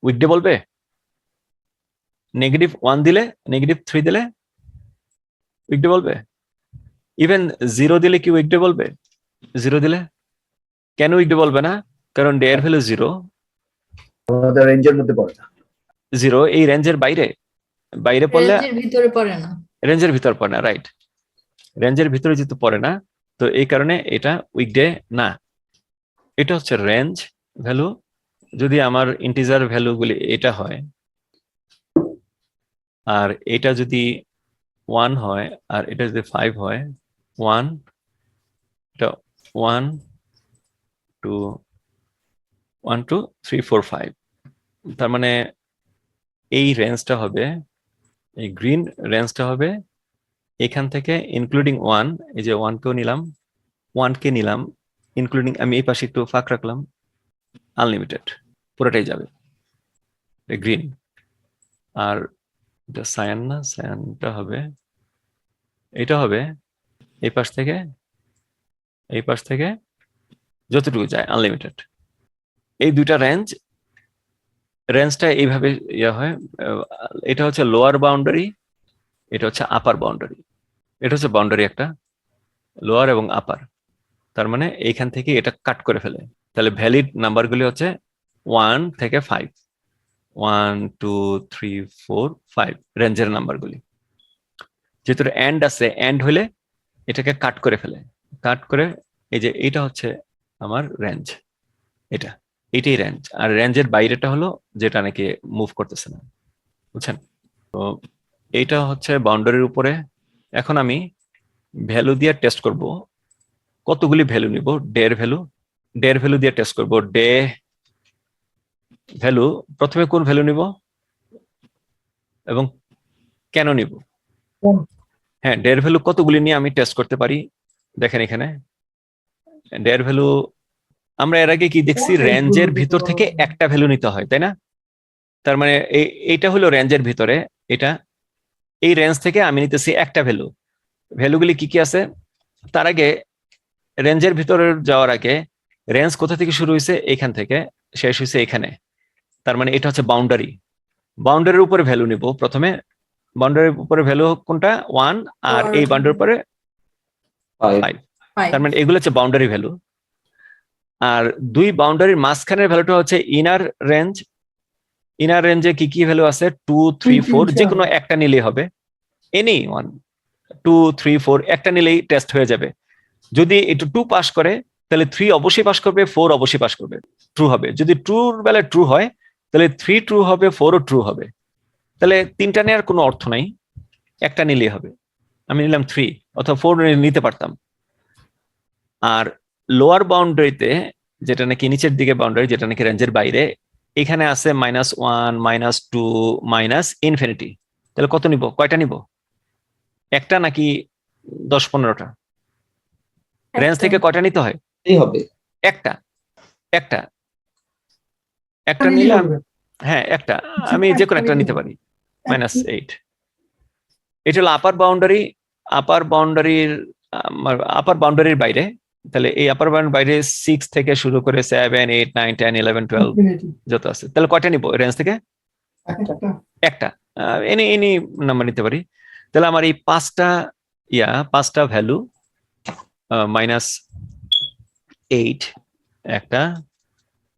উইকডে বলবে? -1 দিলে, -3 দিলে উইকডে বলবে? ইভেন 0 দিলে কি উইকডে বলবে? 0 দিলে কেন উইকডে বলবে না? কারণ ডে এর ভ্যালু 0, আমাদের রেঞ্জের মধ্যে পড়ে না। 0 এই রেঞ্জের বাইরে, বাইরে পড়লে রেঞ্জের ভিতরে পড়ে না। রেঞ্জের ভিতর পড়ে না, রাইট। রেঞ্জের ভিতরে যেহেতু পড়ে না, তো এই কারণে এটা উইকডে না। এটা হচ্ছে রেঞ্জ ভ্যালু। যদি আমার ইন্টিজার ভ্যালু গুলি এটা হয়, আর এটা যদি 1 হয়, আর এটা যদি 5 হয়, 1 এটা 1 2 1 2 3 4 5, তার মানে এই রেঞ্জটা হবে, এই গ্রিন রেঞ্জটা হবে এখান থেকে ইনক্লুডিং 1, এই যে 1 কেও নিলাম, 1 কে নিলাম ইনক্লুডিং, আমি এই পাশে একটু ফাঁক রাখলাম, আনলিমিটেড পুরোটাই যাবে গ্রিন। আর এটা সায়ান না, সায়ানটা হবে, এটা হবে এই পাশ থেকে এই পাশ থেকে যতটুকু যায় আনলিমিটেড। এই দুইটা রেঞ্জটা এইভাবে ইয়া হয়। এটা হচ্ছে লোয়ার বাউন্ডারি, এটা হচ্ছে আপার বাউন্ডারি। এটা হচ্ছে বাউন্ডারি একটা, লোয়ার এবং আপার। তার মানে এইখান থেকে এটা কাট করে ফেলে। তাহলে ভ্যালিড নাম্বারগুলি হচ্ছে 1 থেকে 5, 1 2 3 4 5 রেঞ্জের নাম্বারগুলি। যেহেতু এন্ড আছে, এন্ড হলে এটাকে কাট করে ফেলে, কাট করে এই যে এইটা হচ্ছে আমার রেঞ্জ, এটাই রেঞ্জ। আর রেঞ্জের বাইরেটা হলো যেটা নাকি মুভ করতেছে না, বুঝছেন? তো এইটা হচ্ছে বাউন্ডারির উপরে। এখন আমি ভ্যালু দিয়ে টেস্ট করব, কতগুলি ভ্যালু নিব। ডের ভ্যালু দিয়ে টেস্ট করব। ডে ভ্যালু প্রথমে কোন ভ্যালু নিব এবং কেন নিব? হ্যাঁ, ডের ভ্যালু কতগুলি নিয়ে আমি টেস্ট করতে পারি দেখেন এখানে। ডের ভ্যালু আমরা এর আগে কি দেখছি, রেঞ্জের ভিতর থেকে একটা ভ্যালু নিতে হয়, তাই না? তার মানে এইটা হলো রেঞ্জের ভিতরে, এটা এই রেঞ্জ থেকে আমি নিতেছি একটা ভ্যালু। ভ্যালুগুলি কি কি আছে? তার আগে রেঞ্জের ভিতরে যাওয়ার আগে রেঞ্জ কোথা থেকে শুরু হয়েছে? এখান থেকে শেষ হয়েছে এখানে। তার মানে এটা হচ্ছে বাউন্ডারি। বাউন্ডারির উপরে ভ্যালু নিব প্রথমে। বাউন্ডারির উপরে ভ্যালু কোনটা? 1, আর এই বাউন্ডারির উপরে 5। তার মানে এগুলো হচ্ছে বাউন্ডারি ভ্যালু। আর দুই বাউন্ডারির মাঝখানের ভ্যালুটা হচ্ছে ইনার রেঞ্জ। ইনার রেঞ্জে কি কি ভ্যালু আছে? 2 3 4, যে কোনো একটা নিলেই হবে। এনি 1 2 3 4 একটা নিলেই টেস্ট হয়ে যাবে। যদি একটু 2 পাস করে তাহলে 3 অবশ্যই পাস করবে, 4 অবশ্যই পাস করবে, ট্রু হবে। যদি ট্রুর বেলায় ট্রু হয় তাহলে 3 ট্রু হবে, 4ও ট্রু হবে। তাহলে তিনটা নেওয়ার কোনো অর্থ নাই, একটা নিলেই হবে। আমি নিলাম 3 অথবা 4 নিতে পারতাম। আর লোয়ার বাউন্ডারিতে, যেটা নাকি নিচের দিকে বাউন্ডারি, যেটা নাকি রেঞ্জের বাইরে, এখানে আছে -1 -2 -ইনফিনিটি। তাহলে কত নিব? কয়টা নিব? একটা নাকি 10-15টা? রেঞ্জ থেকে কয়টা নিতে হয়? এই হবে একটা নিলাম। হ্যাঁ, একটা, আমি যে কোনো একটা নিতে পারি। -8। এটা হলো আপার বাউন্ডারি। আপার বাউন্ডারির বাইরে তাহলে এই আপার বাউন্ড বাইরে 6 থেকে শুরু করে 7 8 9 10 11 12 ইনফিনিটি যত আছে, তাহলে কয়টা নিব রেঞ্জ থেকে? একটা একটা। এনি নাম্বার নিতে পারি। তাহলে আমার এই পাঁচটা ভ্যালু -8 একটা,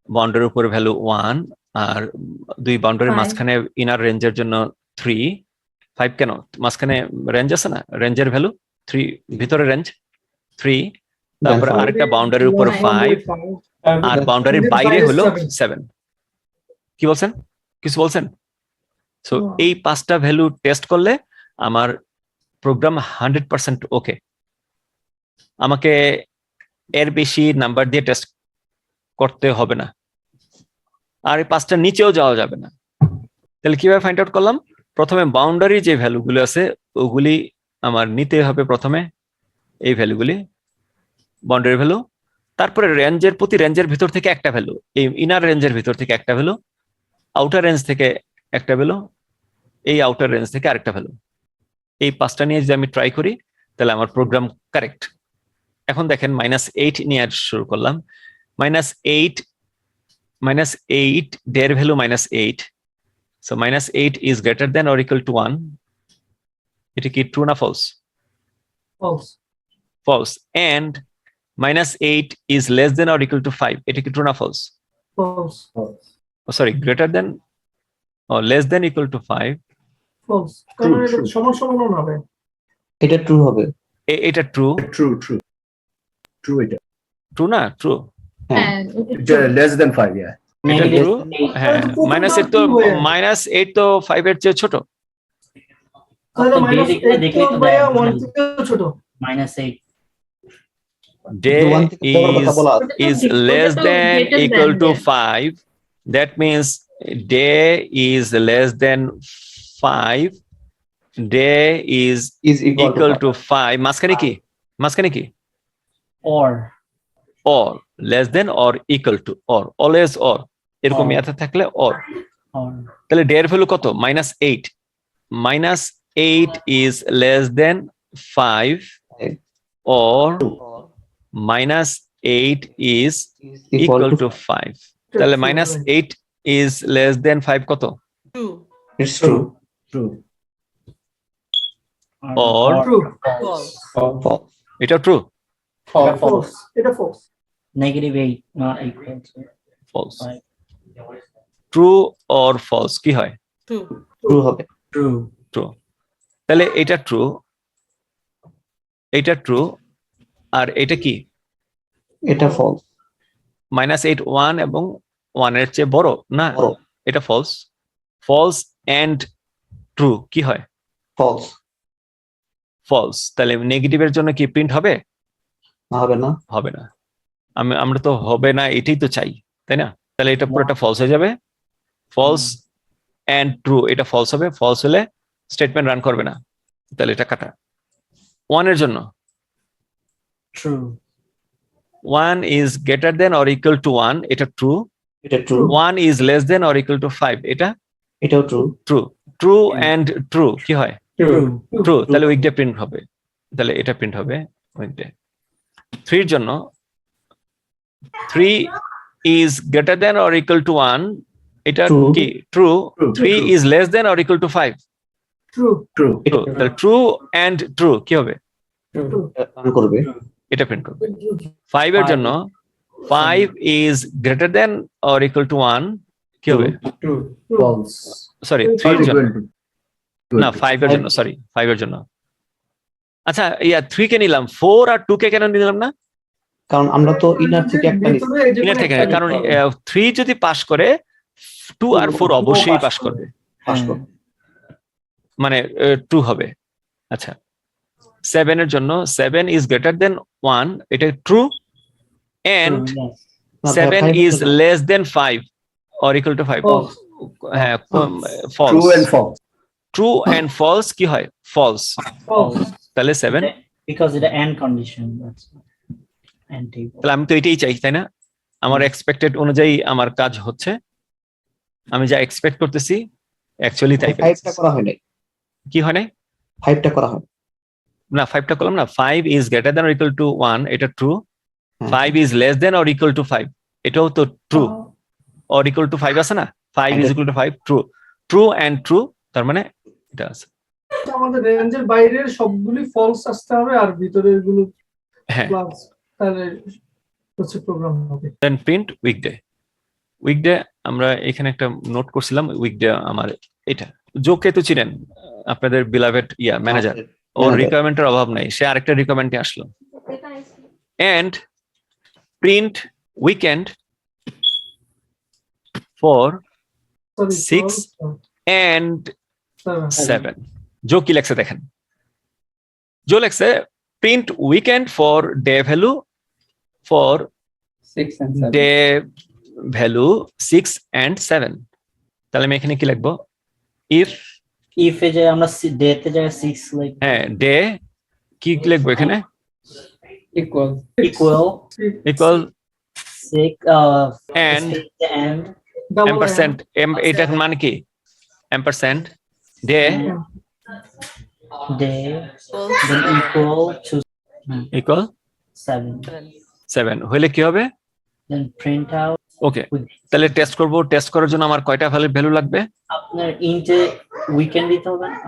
বাউন্ডারির উপর ভ্যালু 1, আর দুই বাউন্ডারির Five. মাঝখানে ইনার রেঞ্জের জন্য 3 5 কেন মাঝখানে রেঞ্জ আছে না, রেঞ্জের ভ্যালু 3, ভিতরে রেঞ্জ 3, তারপরে five. আরেকটা বাউন্ডারির উপর 5, আর বাউন্ডারির বাইরে হলো 7। কি বলছেন, কিছু বলছেন? So No. এই পাঁচটা ভ্যালু টেস্ট করলে আমার প্রোগ্রাম 100% ওকে। আমাকে এর বেশি নাম্বার দিয়ে টেস্ট করতে হবে না, আর এই পাঁচটার নিচেও যাওয়া যাবে না। তাহলে কিভাবে ফাইন্ড আউট করলাম? প্রথমে বাউন্ডারি যে ভ্যালুগুলো আছে ওগুলি আমার নিতে হবে, প্রথমে এই ভ্যালুগুলি বাউন্ডারি ভ্যালু, তারপরে প্রতি রেঞ্জের ভিতর থেকে একটা ভ্যালু, এই ইনার রেঞ্জের ভিতর থেকে একটা ভ্যালু, আউটার রেঞ্জ থেকে একটা ভ্যালু, এই আউটার রেঞ্জ থেকে আরেকটা ভ্যালু। এই পাঁচটা নিয়ে যদি আমি ট্রাই করি তাহলে আমার প্রোগ্রাম কারেক্ট। এখন দেখেন -8 নিয়ে শুরু করলাম। -8 দের value -8, so -8 is greater than or equal to 1। এটা কি ট্রু না false? false false. And -8 is less than or equal to 5, এটা কি ট্রু না false? false sorry, greater than or less than equal to 5, false কারণ এটা true. সমান সমান হবে। এটা ট্রু হবে। এটা ট্রু True এটা। ট্রু না ট্রু? হ্যাঁ এটা less than 5, yeah. এটা Negative ট্রু। eight. হ্যাঁ, -8 তো -8 তো 5 এর চেয়ে ছোট। তাহলে তো মাইনাস basic টা দেখলেই তো ভাইয়া দেয়। 1 থেকে ছোট। -8 Day one থেকে বড় কথা বলা আছে। is ওটা তো less than greater equal than to there. 5, that means day is less than 5, day is is equal to 5, মাঝখানে কি or or less than or equal to or always or এরকম Or. ইয়াতে থাকলে or। or তাহলে day এর value কত? -8 is less than 5 or -8 is equal to 5, তাহলে -8 is less than 5 কত? True. It's true. Or True. False. False. এটা true False এটা false -8 not equal to false. 5. True or false কি হয়? True. True হবে। True. True. তাহলে এটা true আর এটা কি? এটা false. -8 1 এবং 1 এর চেয়ে বড় না, বড়। এটা ফলস এন্ড ট্রু কি হয়? False. ফলস। তাহলে নেগেটিভের জন্য কি প্রিন্ট হবে? না হবে না। হবে না। আমরা তো হবে না এটাই তো চাই, তাই না? তাহলে এটা পুরোটা ফলস হয়ে যাবে। ফলস এন্ড ট্রু, এটা ফলস হবে। ফলস হলে স্টেটমেন্ট রান করবে না, তাহলে এটা কাটা। 1 এর জন্য True. 1 is greater than or equal to 1, এটা ট্রু। এটা true. 1 is less than or equal to 5, এটা এটাও true. ট্রু এন্ড ট্রু কি হয়? True. ট্রু। তাহলে উইকডে প্রিন্ট হবে, তাহলে এটা প্রিন্ট হবে উইকডে। 3 এর জন্য 3 is greater than or equal to 1, এটা True. কি? True. True. 3 is less than or equal to 5, true true. তাহলে ট্রু এন্ড ট্রু কি হবে? রান করবে। এটা প্রিন্ট করবে। 5 এর জন্য 5 is greater than or equal to 1 কি হবে? False. সরি 3 Not এর জন্য equal to. না, 5 এর জন্য, সরি 5 এর জন্য। আচ্ছা 3 কে নিলাম, 4 আর 2 কে কেন নিলাম না? কারণ আমরা তো ইনার থেকে একটা নিচ্ছি। ভিতরে এই যে ইনার কোনো থেকে, একটা কারণ নিতে হবে। 3 যদি পাস করে 2 আর 4 অবশ্যই পাস করবে, পাস করবে। মানে 2 হবে। আচ্ছা 7 এর জন্য 7 is greater than 1, এটা ট্রু। And True, yes. না, 7 five is হচ্ছে না। less than 5 or equal to 5, False. হ্যাঁ True and false. false. True and false কি হয়? ফলস। False. তাহলে 7, Because it's an and condition. That's and table. তাহলে আমি তো এটাই চাই, তাই না? আমার এক্সপেক্টেড অনুযায়ী আমার কাজ হচ্ছে, আমি যা এক্সপেক্ট করতেছি অ্যাকচুয়ালি তাই পেয়েছি। 5টা করা হয় নাই। কি হয় নাই? 5টা করা হয়। না 5টা করলাম না। 5 is greater than or equal to 1, এটা true. 5 is less than or equal to 5, এটাও তো ট্রু, or equal to 5 আছে না, 5 is equal to 5, true, true and true, তার মানে এটা আছে। আমাদের রেঞ্জের বাইরের সবগুলি ফলস আসতে হবে আর ভিতরের গুলো হ্যাঁ, প্লাস, তাহলে হচ্ছে প্রোগ্রাম হবে। দেন প্রিন্ট উইকডে। উইকডে আমরা এখানে একটা নোট করছিলাম, উইকডে আমার এটা যোগকে তো চিনেন আপনাদের বিলাভেড ম্যানেজার, ওর রিকোয়ারমেন্টের অভাব নাই, সে আরেকটা রিকোয়ারমেন্টে আসলো। And print weekend for Sorry, 6 and 7। জো কি লেখছে দেখেন, জো লেখছে print weekend for day value, for 6 and 7. Day value 6 and 7। তাহলে আমি এখানে কি লিখবো, ইফ, ইফ এ যায় আমরা ডে তে যায় 6 লাইক হ্যাঁ ডে কি লিখবো এখানে, Equal. Equal equal 6 and and ampersand, এটার মানে কি, ampersand day day then equal to equal 7 7 হলে কি হবে, then print out ওকে। তাহলে টেস্ট করব, টেস্ট করার জন্য আমার কয়টা ভ্যালু লাগবে, আপনার ইন্টে উইকেন্ড দিতে হবে না?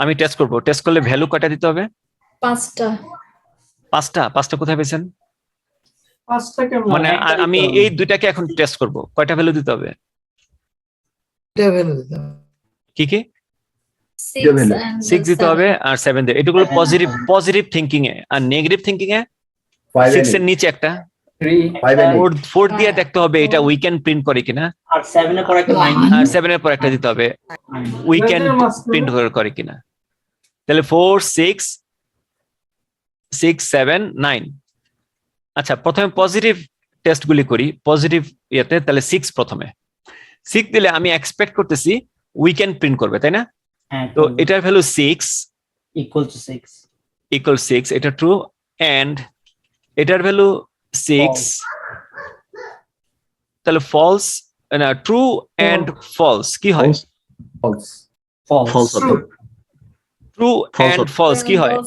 আমি টেস্ট করব, টেস্ট করলে ভ্যালু কয়টা দিতে হবে, 5টা। 5টা কোথায় পেয়েছেন, 5টা কেমন মানে আমি এই দুইটাকে এখন টেস্ট করব, কয়টা ভ্যালু দিতে হবে, কি কি 6 and 6 দিতে হবে আর 7 দিতে, এটুকু পজিটিভ থিঙ্কিং এ, আর নেগেটিভ থিঙ্কিং এ 5 6 and এর নিচে একটা 3. 5 and 8. 4 দিয়ে দেখতে হবে এটা উইকেন্ড প্রিন্ট করে কিনা, আর 7 এর পর একটা আর 7 এর পর একটা দিতে হবে উইকেন্ড প্রিন্ট করে কিনা। তাহলে 4 6 7 9। আচ্ছা, প্রথমে পজিটিভ টেস্ট গুলি করি, পজিটিভ ইয়েতে, তাহলে 6 প্রথমে 6 দিলে আমি এক্সপেক্ট করতেছি উইকেন্ড প্রিন্ট করবে, তাই না? তো এটার ভ্যালু 6 ইকুয়াল টু 6 ইকুয়াল 6, এটা ট্রু, এন্ড এটার ভ্যালু 6, তাহলে ফলস না, ট্রু এন্ড ফলস কি হয়, False. False true and false কি হয়,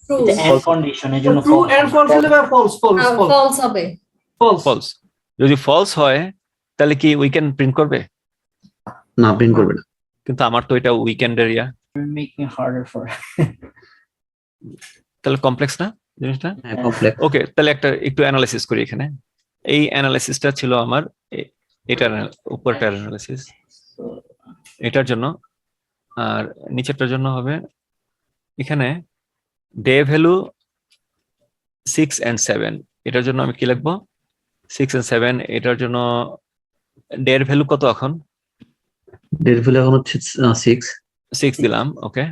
True. এটা এন্ড কন্ডিশন এর জন্য ট্রু এন্ড ফলস হলে ফলস ফলস ফলস False হবে। False false. যদি ফলস হয় তাহলে কি উইকেন্ড প্রিন্ট করবে, না প্রিন্ট করবে না। কিন্তু আমার তো এটা উইকেন্ডের মেকিং হার্ডার ফর তাহলে কমপ্লেক্স না জিনিসটা। হ্যাঁ কমপ্লেক্স। ওকে, তাহলে একটা একটু অ্যানালাইসিস করি এখানে। এই অ্যানালাইসিসটা ছিল আমার এটার উপরটার অ্যানালাইসিস এটার জন্য, আর নিচেরটার জন্য হবে এখানে ডে ভ্যালু 6 and 7, এটার জন্য আমি কি লিখবো 6 and 7, এটার জন্য ডে এর ভ্যালু কত এখন, ডের ভ্যালু এখন হচ্ছে 6 দিলাম, okay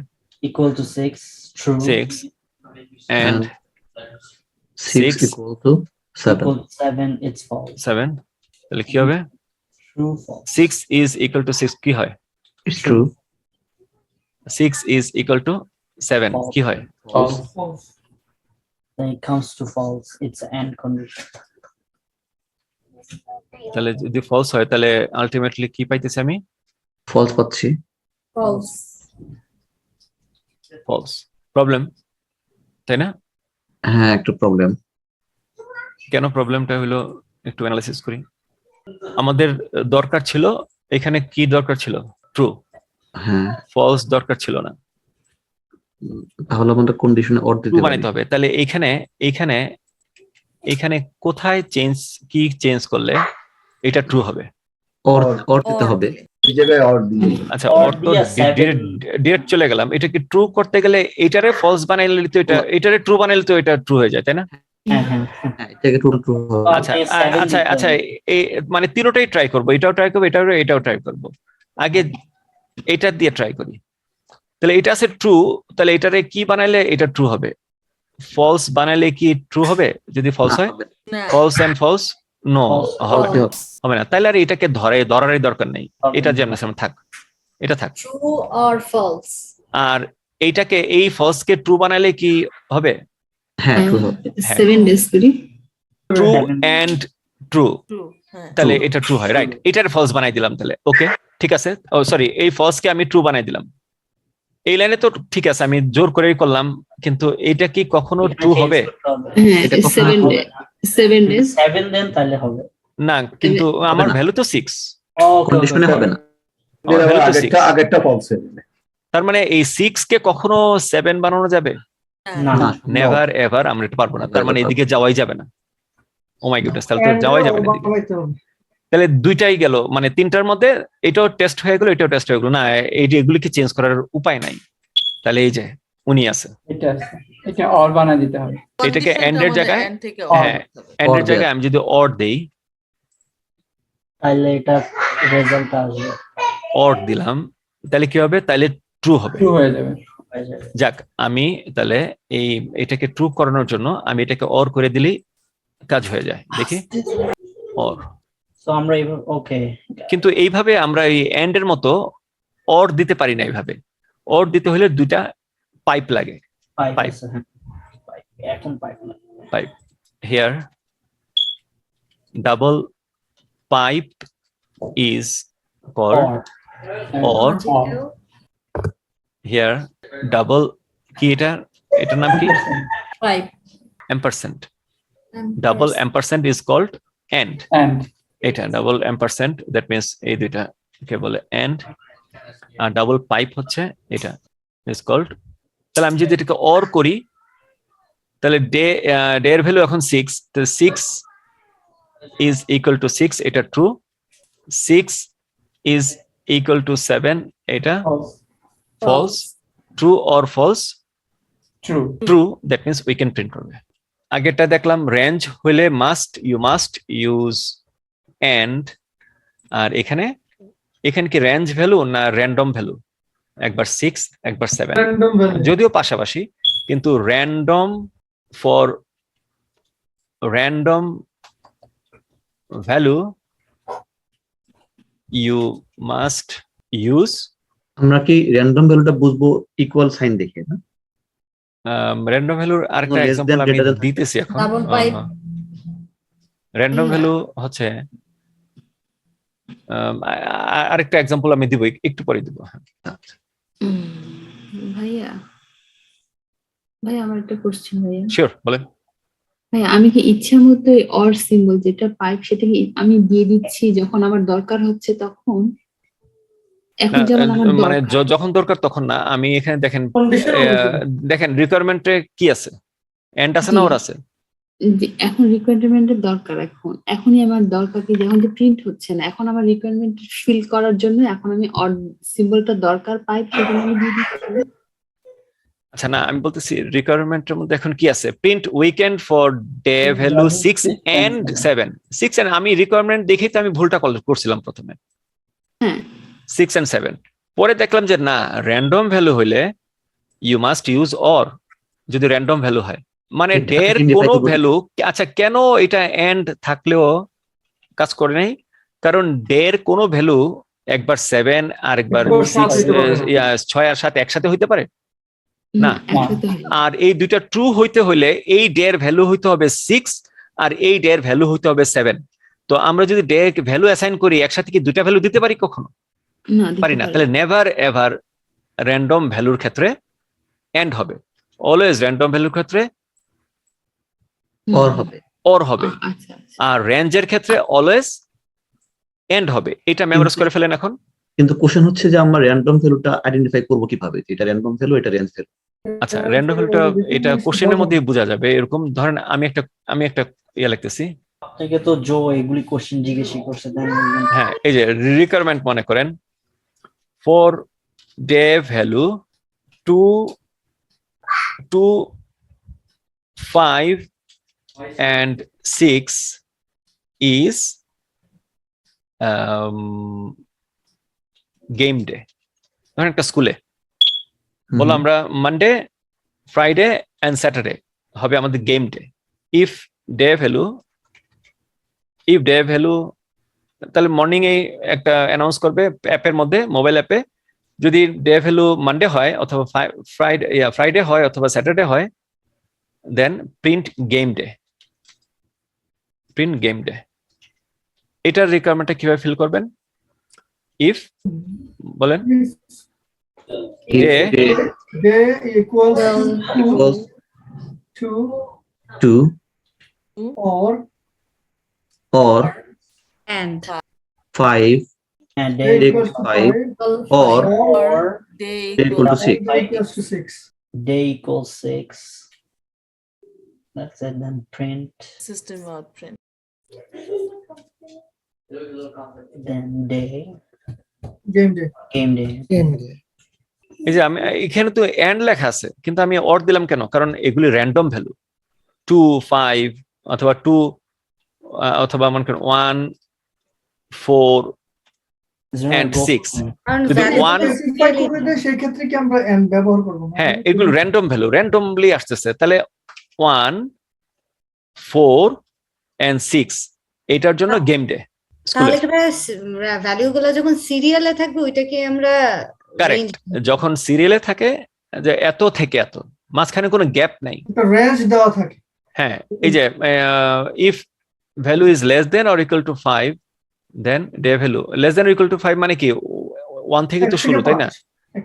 equal to 6 true 6 and 6 equal to 7। Equal to 7 it's false 7, তাহলে কি হবে, true false 6 is equal to 6 কি হয়, it's true. 6 is equal to 7 কি হয়, False. False then it comes to false it's an and condition তাহলে যদি false হয় তাহলে আলটিমেটলি কি পাইতেছি আমি, ফলস পাচ্ছি। False. ফলস। প্রবলেম, তাই না? হ্যাঁ একটু প্রবলেম। কেন প্রবলেমটা হলো একটু অ্যানালাইসিস করি। আমাদের দরকার ছিল এখানে কি দরকার ছিল, ট্রু, হ্যাঁ ফলস দরকার ছিল না, তাহলে আমাদের কন্ডিশনে অর দিতে ট্রু পারি। বানাইতে হবে। তাহলে এখানে কোথায় কি চেঞ্জ করলে এটা ট্রু হবে, অর দিতে হবে। এই জায়গায় or দিয়ে আচ্ছা Or অর্থ দিয়া 7 ডিরেক্ট চলে গেলাম, এটাকে ট্রু করতে গেলে এটারে ফলস বানাইলে তো এটারে ট্রু বানাইলে তো এটা ট্রু হয়ে যায়, তাই না? হ্যাঁ হ্যাঁ হ্যাঁ এটাকে ট্রু ট্রু হবে। আচ্ছা আপনি 7 আচ্ছা দিতে আচ্ছা, হবে। এই মানে তিনটাই ট্রাই করবো, এটাও ট্রাই করবো, এটাও ট্রাই করবো। আগে এটা দিয়ে ট্রাই করি, তাহলে এটা আছে ট্রু, তাহলে এটারে কি বানাইলে এটা ট্রু হবে, ফলস বানাইলে কি ট্রু হবে, যদি ফলস হয় না। ফলস এন্ড ফলস নো হবে না, False. হবে না, তাহলে আর এটাকে ধরারই দরকার নেই, এটা যেমন সেমন থাক, এটা থাক। True or false? আর এইটাকে এই ফলস কে ট্রু বানাইলে কি হবে, হ্যাঁ ট্রু হবে। 7 ডেজ করি। True and true, True. হ্যাঁ। তাহলে এটা ট্রু হয়, রাইট? এটার ফলস বানাই দিলাম তাহলে, ওকে ঠিক আছে। ও সরি, এই ফলস কে আমি ট্রু বানাই দিলাম, এই লাইনে তো ঠিক আছে, আমি জোর করেই করলাম, কিন্তু এটা কি কখনো ট্রু হবে? হ্যাঁ এটা কখনো 7 days 7 দেন তাহলে হবে। না, কিন্তু আমার ভ্যালু তো 6, কন্ডিশনে হবে না। আমার ভ্যালু তো 6, আগেরটা ফলস তার মানে এই 6 কে কখনো 7 বানানো যাবে? না না নেভার এভার আমরা এটা পারবো না, তার মানে এদিকে যাওয়াই যাবে না। ও মাই গুডনেস, তাহলে তো যাওয়াই যাবে না এদিকে। বানাইতে হবে। তাহলে দুইটাই গেল, মানে তিনটার মধ্যে এটাও টেস্ট হয়ে গেল, এটাও টেস্ট হয়ে গেল না, এগুলিকে চেঞ্জ করার উপায় নাই। তাহলে এই যে উনি আছে, এটা আছে, এটা অর বানায় দিতে হবে। এটাকে end এর জায়গায়, হ্যাঁ end এর Or জায়গায় আমি যদি অর দেই, তাহলে এটা রেজাল্ট আসবে। অর দিলাম, তাহলে কি হবে? তাহলে ট্রু হবে। ট্রু হয়ে যাবে। হয়ে যাবে। যাক, আমি তাহলে এটাকে ট্রু করানোর জন্য আমি এটাকে অর করে দিলি কাজ হয়ে যায়, দেখি অর। তো আমরা ওকে কিন্তু এইভাবে আমরা এই এন্ড এর মতো অর দিতে পারি না। এইভাবে অর দিতে হলে দুইটা পাইপ লাগে। Pipe Pipe. আছে, হ্যাঁ পাইপ, এখন পাইপ না। Pipe here, double pipe is called or here double কি এটার নাম কি? Five. ampersand. Double ampersand is called and. And এটা ডাবল ampersand, that means এই দুইটা কে বলে and, আর ডাবল পাইপ হচ্ছে এটা is called। তাহলে আমি যদি এটাকে অর করি, তাহলে ডে এর ভ্যালু এখন 6, তো 6 is equal to 6, এটা ট্রু। 6 is equal to 7, এটা false. false। true or false? True. true, that means we can print করবে। আগেরটা দেখলাম রেঞ্জ হইলে you must use and, আর এখানে কি রেঞ্জ ভ্যালু না র্যান্ডম ভ্যালু? একবার 6 একবার 7, Random value. যদিও পাশাপাশি, কিন্তু random for random value you must use আমরা কি র্যান্ডম ভ্যালুটা বুঝবো ইকুয়াল সাইন দেখে না? র্যান্ডম ভ্যালুর আরেকটা less than, এক্সাম্পল আমি greater than থাকে। দিতেছি এখন। Double pipe. র্যান্ডম ভ্যালু হচ্ছে আরেকটা এক্সাম্পল আমি দিব, একটু পরে দিব। ভাইয়া আমার একটা কোশ্চেন ভাইয়া। শিওর, বলেন। ভাইয়া আমি কি ইচ্ছা মতো অর সিম্বল যেটা পাইপ সেটাকে আমি দিয়ে দিচ্ছি যখন আমার দরকার হচ্ছে তখন? এখন যেমন আমার মানে দরকার যখন দরকার তখন না। আমি এখানে দেখেন, Condition দেখেন রিকোয়ারমেন্টে কি আছে, এন্ড আছে না জি। ওর আছে? যে এখন রিকোয়ারমেন্টের দরকার, এখনই আমার দরকার কি যখন যে প্রিন্ট হচ্ছে না, এখন আমার রিকোয়ারমেন্ট ফিল করার জন্য এখন আমি অর সিম্বলটা দরকার পাইপ সেজন্য আমি দিয়ে দিচ্ছি। আচ্ছা না, আমি বলতেছি রিকোয়ারমেন্টের মধ্যে এখন কি আছে? Print weekend for day value 6 and 7। 6 and আমি রিকোয়ারমেন্ট দেখেই তো আমি ভুলটা করছিলাম প্রথমে, হ্যাঁ 6 and 7। পরে দেখলাম যে না, র্যান্ডম ভ্যালু হইলে ইউ মাস্ট ইউজ অর, যদি র্যান্ডম ভ্যালু হয়, মানে এটা ডে এর identify কোনো তো করতে ভ্যালু। আচ্ছা, কেন এটা এন্ড থাকলেও কাজ করে নাই? কারণ ডে এর কোনো ভ্যালু একবার 7 আর একবার একবার 6 সাত হইতে পারে না। 6 আর 7 একসাথে হইতে পারে না। একসাথে হয়। আর এই দুইটা ট্রু হইতে হইলে এই ডে এর ভ্যালু হইতে হবে 6 আর এই ডে এর ভ্যালু হইতে হবে 7। তো আমরা যদি ডে এর ভ্যালু অ্যাসাইন করি, একসাথে কি দুইটা ভ্যালু দিতে পারি? কখনো না দিতে পারি না। পারি তাহলে নেভার এভার র্যান্ডম ভ্যালুর ক্ষেত্রে এন্ড হবে, অলওয়েজ র্যান্ডম ভ্যালুর ক্ষেত্রে অর হবে। অর হবে, আচ্ছা আচ্ছা আর রেঞ্জের ক্ষেত্রে অলওয়েজ এন্ড হবে। এটা মেমোরাইজ করে ফেলেন এখন। কিন্তু কোশ্চেন হচ্ছে যে আমরা র্যান্ডম ভ্যালুটা আইডেন্টিফাই করবো কিভাবে, যে এটা র্যান্ডম ভ্যালু এটা রেঞ্জ ভ্যালু? আচ্ছা, র্যান্ডম ভ্যালুটা এটা কোশ্চেনের মধ্যেই বোঝা যাবে। এরকম ধরেন আমি একটা ইয়ে লিখতেছি। আপনাকে তো জো এগুলি কোশ্চেন জিজ্ঞেস করছে তাই না? হ্যাঁ, এই যে রিকোয়ারমেন্ট মনে করেন for day value 2, 5 and 6 is game day. ধরেন একটা স্কুলে বলো আমরা মানডে, ফ্রাইডে এন্ড স্যাটারডে হবে আমাদের game day. If day value, তাহলে মর্নিং এই একটা অ্যানাউন্স করবে অ্যাপের মধ্যে, মোবাইল অ্যাপে, যদি ডে ভ্যালু মানডে হয় অথবা ফ্রাইডে হয় অথবা স্যাটারডে হয়, দেন প্রিন্ট গেম ডে। এটার রিকোয়ারমেন্টটা কিভাবে ফিল করবেন? ইফ বলেন, day day equals equals to to or And 5 and day day equals to 5 5 or or day day equal to 6. day equals to 6. day equals 6. That's it. Then print. system out print. Then day. Game day. Game day. এই যে আমি এখানে তো and লেখা আছে, কিন্তু আমি or দিলাম কেন? কারণ এগুলি র্যান্ডম ভ্যালু, 2 5 অথবা 2 অথবা মনে করেন 1 4 and 6. কারণ যদি value one- স্পেসিফাই করে দেয় সেই ক্ষেত্রে কি আমরা এন্ড ব্যবহার করব না? হ্যাঁ, এগুলো র্যান্ডম ভ্যালু, র্যান্ডমলি আসতেছে, তাহলে 1 4 and 6 এটার জন্য গেম ডে তাহলে কি ভ্যালু গুলো যখন সিরিয়ালে থাকবে ওইটাকে আমরা কারেক্ট। যখন সিরিয়ালে থাকে যে এত থেকে এত, মাঝখানে কোনো গ্যাপ নাই। একটা রেঞ্জ দেওয়া থাকে। হ্যাঁ, এই যে if value is less than or equal to 5 then day value less than or equal to 5 মানে কি 1 থেকে তো শুরু, তাই না?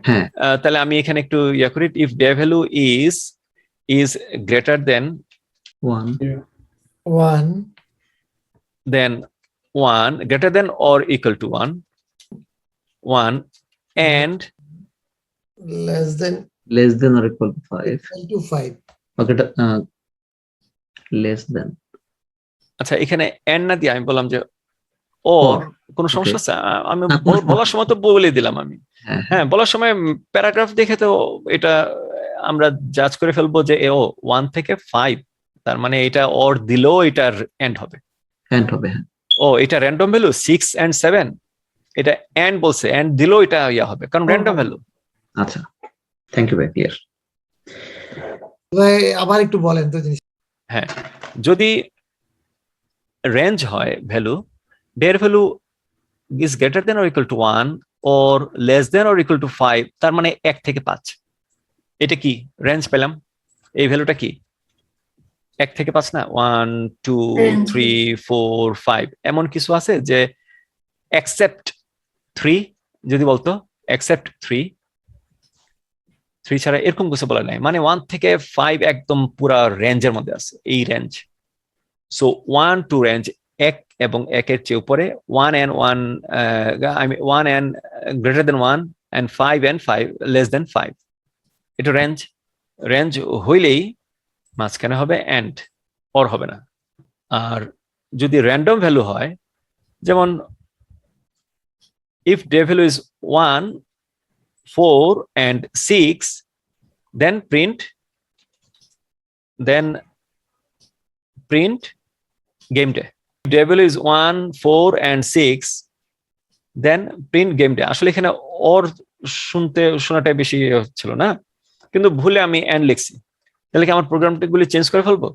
হ্যাঁ, তাহলে আমি এখানে একটু ইয়া করি, if day value is greater then 1 then 1 greater than or equal to 1 and less than or equal to 5 okay less than আচ্ছা, এখানে and না দিয়ে আমি বললাম যে or কোন সমস্যা আছে? আমি বলার সময় তো বলে দিলাম আমি। হ্যাঁ, বলার সময় প্যারাগ্রাফ দেখে তো এটা আমরা জাজ করে ফেলবো যে ও 1 থেকে 5, তার মানে এটা or দিলেও এটার এন্ড হবে। হ্যাঁ। ও এটা র্যান্ডম ভ্যালু 6 and 7, এটা এন্ড বলছে, এন্ড দিলেও এটা ইয়া হবে কারণ র্যান্ডম ভ্যালু। আচ্ছা, থ্যাংক ইউ ভাই, ক্লিয়ার। আবার একটু বলেন তো জিনিস। হ্যাঁ, যদি রেঞ্জ হয় ভ্যালু, ডের value is greater than or equal to 1 or less than or equal to 5, তার মানে 1 থেকে 5। এটা কি রেঞ্জ পেলাম? এই ভ্যালুটা কি 1 থেকে 5 না? 1 2 3 4 5 এমন কিছু আছে যে এক্সেপ্ট 3 যদি বলতো এক্সেপ্ট 3 ছাড়া এরকম কিছু বলা নাই, মানে 1 থেকে 5 একদম পুরা রেঞ্জের মধ্যে আছে, এই রেঞ্জ। সো 1 টু রেঞ্জ 1 এবং 1 এর চেয়ে উপরে, 1 and 1 1 and greater than 1 and 5 and 5 less than 5, এটা রেঞ্জ হইলেই মাঝখানে হবে এন্ড, অর হবে না। আর যদি র্যান্ডম ভ্যালু হয়, যেমন if day value is 1 4 and 6 then print game day. If day value is 1 4 and 6 then print game day. আসলে এখানে or শোনাটাই বেশি হচ্ছিল না, কিন্তু ভুলে আমি এন্ড লিখছি, তাহলে কি আমার প্রোগ্রামগুলি চেঞ্জ করে ফেলবো?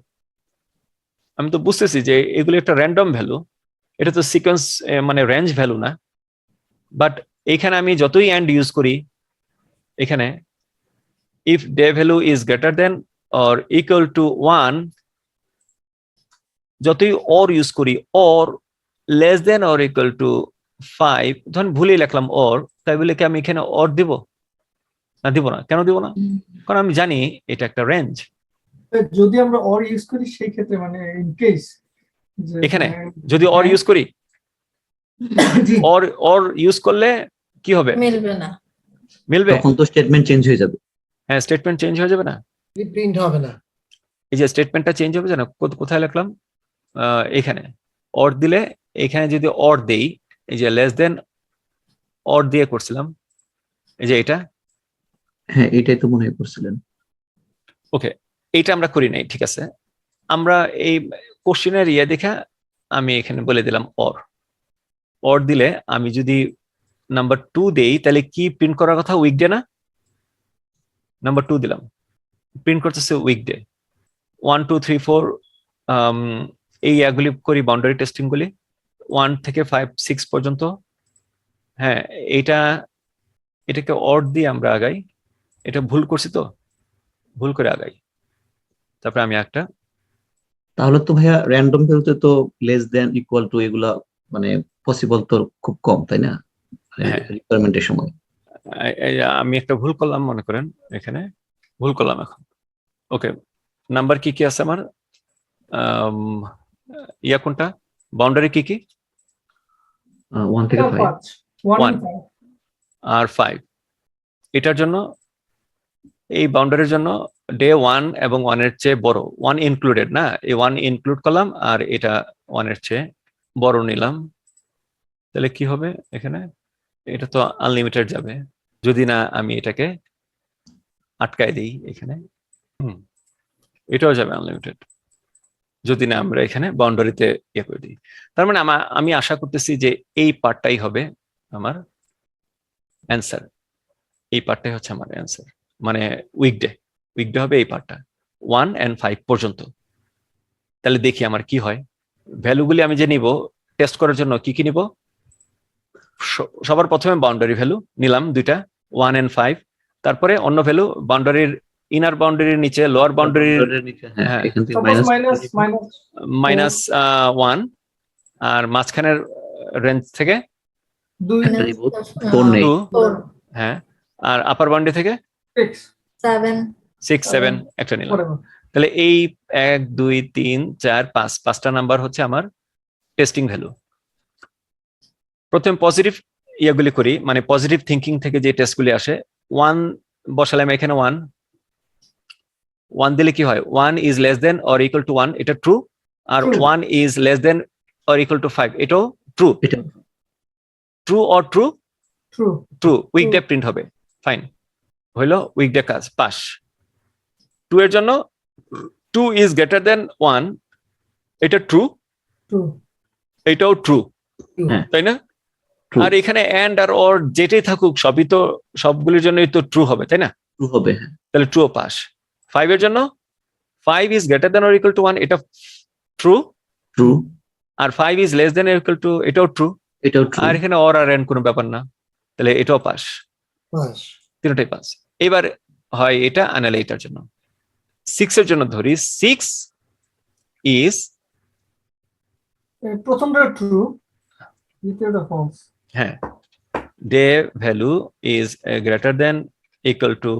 আমি তো বুঝতেছি যে এগুলো একটা র্যান্ডম ভ্যালু, এটা তো সিকোয়েন্স মানে রেঞ্জ ভ্যালু না। বাট এখানে আমি যতই এন্ড ইউজ করি, এখানে if day value is greater than or equal to 1, যতই অর ইউজ করি, or less than or equal to 5, ধরুন ভুলেই লিখলাম অর, তাই বলে কি আমি এখানে অর দিব না? দিব না। কেন দিব না? কারণ আমি জানি এটা একটা রেঞ্জ। যদি আমরা অর ইউজ করি সেই ক্ষেত্রে মানে ইন কেস এখানে যদি অর ইউজ করি, অর ইউজ করলে কি হবে? মিলবে, তখন তো স্টেটমেন্ট চেঞ্জ হয়ে যাবে। হ্যাঁ, স্টেটমেন্ট চেঞ্জ হয়ে যাবে না? প্রিন্ট হবে না। এই যে স্টেটমেন্টটা চেঞ্জ হবে জানো কোথায় লিখলাম? এখানে অর দিলে, এখানে যদি অর দেই, এই যে লেস দেন অর দিয়ে করছিলাম, এই যে এটা। হ্যাঁ, এটাই তো মনে হয় করছিলেন। ওকে, এইটা আমরা করি নাই, ঠিক আছে। আমরা এই কোশ্চেনের ইয়ে দেখা আমি এখানে বলে দিলাম অর দিলে, আমি যদি নাম্বার 2 দেই তাহলে কি প্রিন্ট করার কথা? উইকডে না? নাম্বার 2 দিলাম, প্রিন্ট করতেছে উইকডে। 1 2 3 4 এই ইয়াগুলি করি, বাউন্ডারি টেস্টিং গুলি 1 থেকে 5 6 পর্যন্ত। হ্যাঁ, এটাকে অর দিয়ে আমরা আগাই। এটা ভুল করছি তো, ভুল করে আগাই। তারপরে আমি একটা, তাহলে তো ভাইয়া র্যান্ডম ভ্যালুতে তো লেস দেন ইকুয়াল টু এগুলা মানে পসিবল তো খুব কম, তাই না? রিকোয়ারমেন্টের সময় আমি একটা ভুল করলাম মনে করেন, এখানে ভুল করলাম এখন। ওকে, নাম্বার কি কি আছে আমার? ইয়া কোনটা, বাউন্ডারি কি কি? 1 থেকে 5 5 1 One. 5 আর 5। এটার জন্য, এই বাউন্ডারির জন্য ডে 1 এবং 1 এর চেয়ে বড়, 1 ইনক্লুডেড না, এই 1 ইনক্লুড করলাম আর এটা 1 এর চেয়ে বড় নিলাম, তাহলে কি হবে এখানে? এটা তো আনলিমিটেড যাবে যদি না আমি এটাকে আটকায় দিই এখানে। এটাও যাবে আনলিমিটেড যদি না আমরা এখানে বাউন্ডারিতে ইয়ে করে দিই। তার মানে আমি আশা করতেছি যে এই পার্টটাই হবে আমার অ্যান্সার, এই পার্টটাই হচ্ছে আমার অ্যান্সার, মানে উইকডে হবে এই পার্টটা 1 and 5 পর্যন্ত। তাহলে দেখি আমার কি হয়। ভ্যালুগুলি আমি যে নিব টেস্ট করার জন্য কি কি নিব? সবার প্রথমে বাউন্ডারি ভ্যালু নিলাম দুইটা, 1 and 5। তারপরে অন্য ভ্যালু বাউন্ডারির ইনার বাউন্ডারির নিচে, লোয়ার বাউন্ডারির হ্যাঁ -1 আর মাঝখানের রেঞ্জ থেকে 2 2, হ্যাঁ, আর আপার বাউন্ডারি থেকে 6 7 একটা নিলাম। তাহলে এই 1 2 3 4 5 পাঁচটা নাম্বার হচ্ছে আমার টেস্টিং ভ্যালু। প্রথম পজিটিভ ইয়েগুলি করি, মানে পজিটিভ থিঙ্কিং থেকে যে টেস্টগুলি আসে। 1 বসালাম এখানে, 1 দিলে কি হয়? 1 is less than or equal to 1, এটা ট্রু। আর 1 is less than or equal to 5, এটাও true. True or true? True. Weekday print হবে, ফাইন, হইলো উইকডে কাজ, পাস। 2 এর জন্য 2 is greater than 1, এটা ট্রু, এটাও ট্রু, তাই না? আর এখানে এন্ড আর অর যেটাই থাকুক সবই তো, সবগুলির জন্যই তো ট্রু হবে, তাই না? ট্রু হবে, তাহলে ট্রু পাস। 5 এর জন্য 5 is greater than or equal to 1, এটা ট্রু। আর 5 is less than or equal to, এটাও ট্রু। আর এখানে অর আর এন্ড কোনো ব্যাপার না, তাহলে এটাও পাস, তিনটাই পাস। এবার হয় এটা, আনালে এটার জন্য 6 এর জন্য ধরি, 6 is প্রথমটা ট্রু, দ্বিতীয়টা ফলস। হ্যাঁ, day value is greater than equal to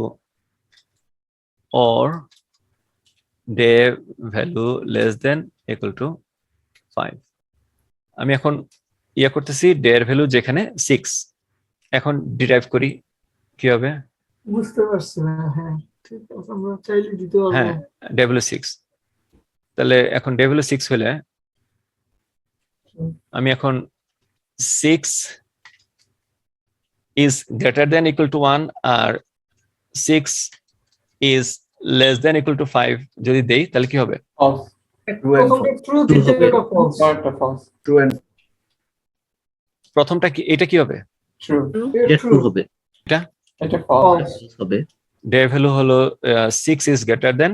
or day value less than equal to 5। আমি এখন ইয়া করতেছি ডে এর ভ্যালু যেখানে 6, এখন ডিরাইভ করি কি হবে? বুঝতে পারছি না, হ্যাঁ ঠিক আছে, আমরা চাইলে দিতে পারবো। হ্যাঁ, ডে ভ্যালু 6, তাহলে এখন ডে ভ্যালু 6 হলে আমি এখন 6 is greater than equal to 1 R 6 is less than equal to 5 যদি দেই তাহলে কি হবে? প্রথমটা ট্রু, দ্বিতীয়টা ফলস। True and প্রথমটা কি, এটা কি হবে? ট্রু হবে, এটা false হবে। ডে ভ্যালু হলো 6 is greater than,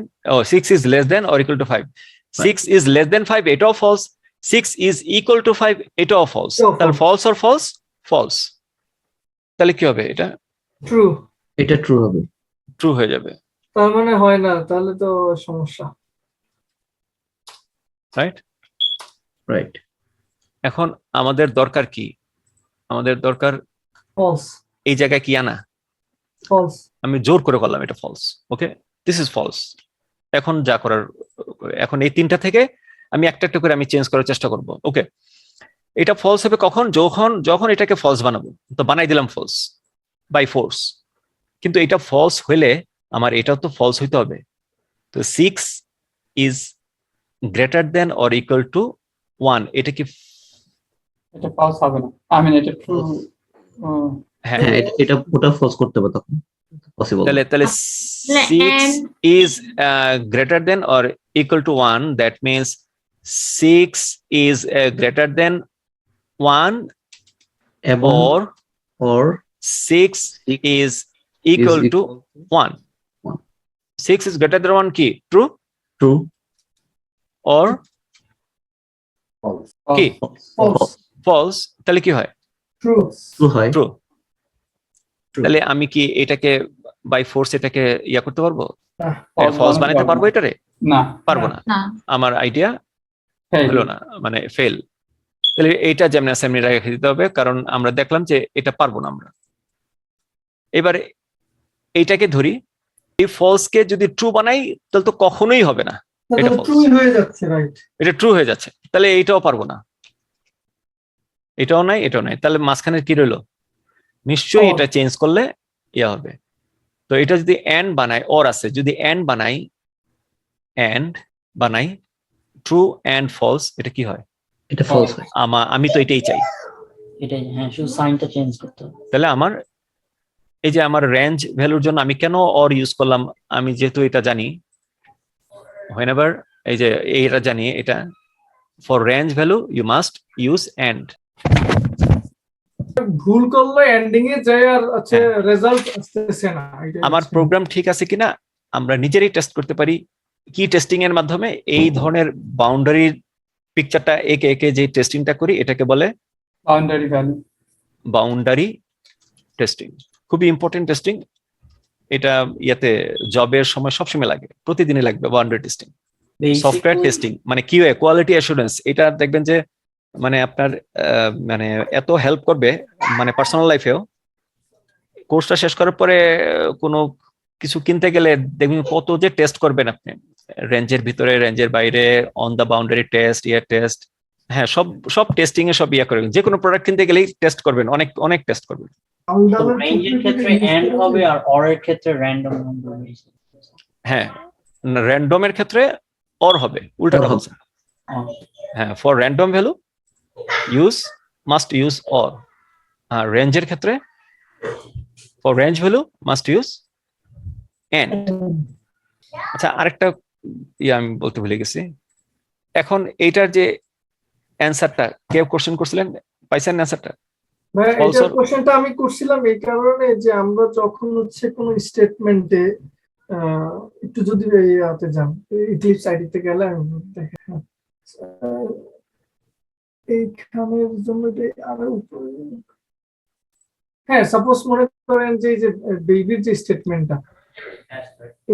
6 is less than or equal to 5, 6 is less than 5, এটাও ফলস। 6 is equal to 5, এটাও ফলস। তাহলে ফলস অর ফলস? ফলস। তাহলে কি হবে? এটা ট্রু, এটা ট্রু হবে, ট্রু হয়ে যাবে, তার মানে হয় না, তাহলে তো সমস্যা। রাইট। এখন আমাদের দরকার কি? আমাদের দরকার ফলস, এই জায়গায় কি আনা? ফলস। আমি জোর করে করলাম এটা false, okay, this is false. এখন যা করার, এখন এই তিনটা থেকে আমি একটা একটা করে আমি চেঞ্জ করার চেষ্টা করব, ওকে। এটা ফলস হবে কখন? যখন এটাকে ফলস বানাবো, তো বানাই দিলাম ফলস বাই ফোর্স। কিন্তু এটা ফলস হইলে আমার এটাও তো ফলস হইতে হবে। তো 6 is greater than or equal to 1, এটা কি? এটা false হবে না, এটা true। হ্যাঁ, এটা ওটা ফলস করতে হবে তখন পসিবল। তাহলে 6 is greater than or equal to 1, that means 6 is greater than 1 or 6 is equal to 1. 6 is greater than 1 কি? True or কি? False। তাহলে কি হয়? ট্রু হয়। True। তাহলে আমি কি এটাকে বাই ফোর্স এটাকে ইয়া করতে পারবো? ফলস বানাতে পারবো এটারে? না, পারবো না, আমার আইডিয়া হলো না, মানে ফেল। তাহলে এইটা যেমন আছে এমনি রেখে দিতে হবে, কারণ আমরা দেখলাম যে এটা পারবো না আমরা। এবারে এইটাকে ধরি, এই ফলস কে যদি ট্রু বানাই তাহলে তো কখনোই হবে না, এটা false। ট্রু হয়ে যাচ্ছে, রাইট? এটা ট্রু হয়ে যাচ্ছে, তাহলে এইটাও পারবো না, এটাও নাই, এটাও নাই, তাহলে মাঝখানে কি রইলো? নিশ্চয়ই Or। এটা চেঞ্জ করলে ইয়া হবে। তো এটা যদি এন্ড বানাই, অর আছে, যদি এন্ড বানাই ট্রু এন্ড ফলস, এটা কি হয়? এটা ফলস হয়। আমি তো এটাই চাই। এটাই, হ্যাঁ, শুধু সাইনটা চেঞ্জ করতে হবে। তাহলে আমার এই যে আমার রেঞ্জ ভ্যালুর জন্য আমি কেন অর ইউজ করলাম? আমি যেহেতু এটা জানি, whenever এই যে এটা জানি, এটা for range value you must use and. ভুল করলে এন্ডিং এ যায় আর আছে হ্যাঁ। রেজাল্ট আসতেছে না, এটাই আমার হচ্ছে। প্রোগ্রাম ঠিক আছে কিনা আমরা নিজেরাই টেস্ট করতে পারি কি টেস্টিং এর মাধ্যমে। এই ধরনের বাউন্ডারির পিকচারটা একে একে যে টেস্টিংটা করি এটাকে বলে boundary value. Boundary testing. খুবই ইম্পর্টেন্ট টেস্টিং, এটা ইয়াতে জবের সময় সবসময় লাগে, প্রতিদিনই লাগবে boundary testing. Software Basically, testing মানে কিউএ, কোয়ালিটি অ্যাসুরেন্স, এটা দেখবেন যে মানে আপনার মানে এত হেল্প করবে মানে পার্সোনাল লাইফেও। কোর্সটা শেষ করার পরে কোনো কিছু কিনতে গেলে দেখবেন কত যে টেস্ট করবেন আপনি, রেঞ্জের ভিতরে, রেঞ্জের বাইরে, অন দা বাউন্ডারি টেস্ট, ইয়ার টেস্ট, হ্যাঁ সব টেস্টিং এ সব ইয়া করবেন। যে কোনো প্রোডাক্ট কিনতে গেলেই টেস্ট করবেন, অনেক টেস্ট করবেন। তো রেঞ্জের ক্ষেত্রে এন্ড হবে আর অর এর ক্ষেত্রে র্যান্ডম নাম্বার হবে। হ্যাঁ, র্যান্ডমের ক্ষেত্রে অর হবে, উল্টাটা Or হবে। বলছেন। হ্যাঁ, for random value must use or. আর রেঞ্জের ক্ষেত্রে for range value must use and. আচ্ছা, আরেকটা আমি বলতে ভুলে গেছি। এখন এইটার যে অ্যান্সারটা কেউ কোশ্চেন করছিলেন, পাইছেন অ্যান্সারটা? ভাই False এটা or- কোশ্চেনটা আমি করছিলাম এই কারণে যে আমরা যখন হচ্ছে কোন স্টেটমেন্টে একটু যদি ইয়াতে যান, ইক্লিপস আইডিতে গেলে আমি দেখেন এইখানের জন্য এটা আরো উপরে। হ্যাঁ, সাপোজ মনে করেন যে এই যে বেবির যে স্টেটমেন্টটা,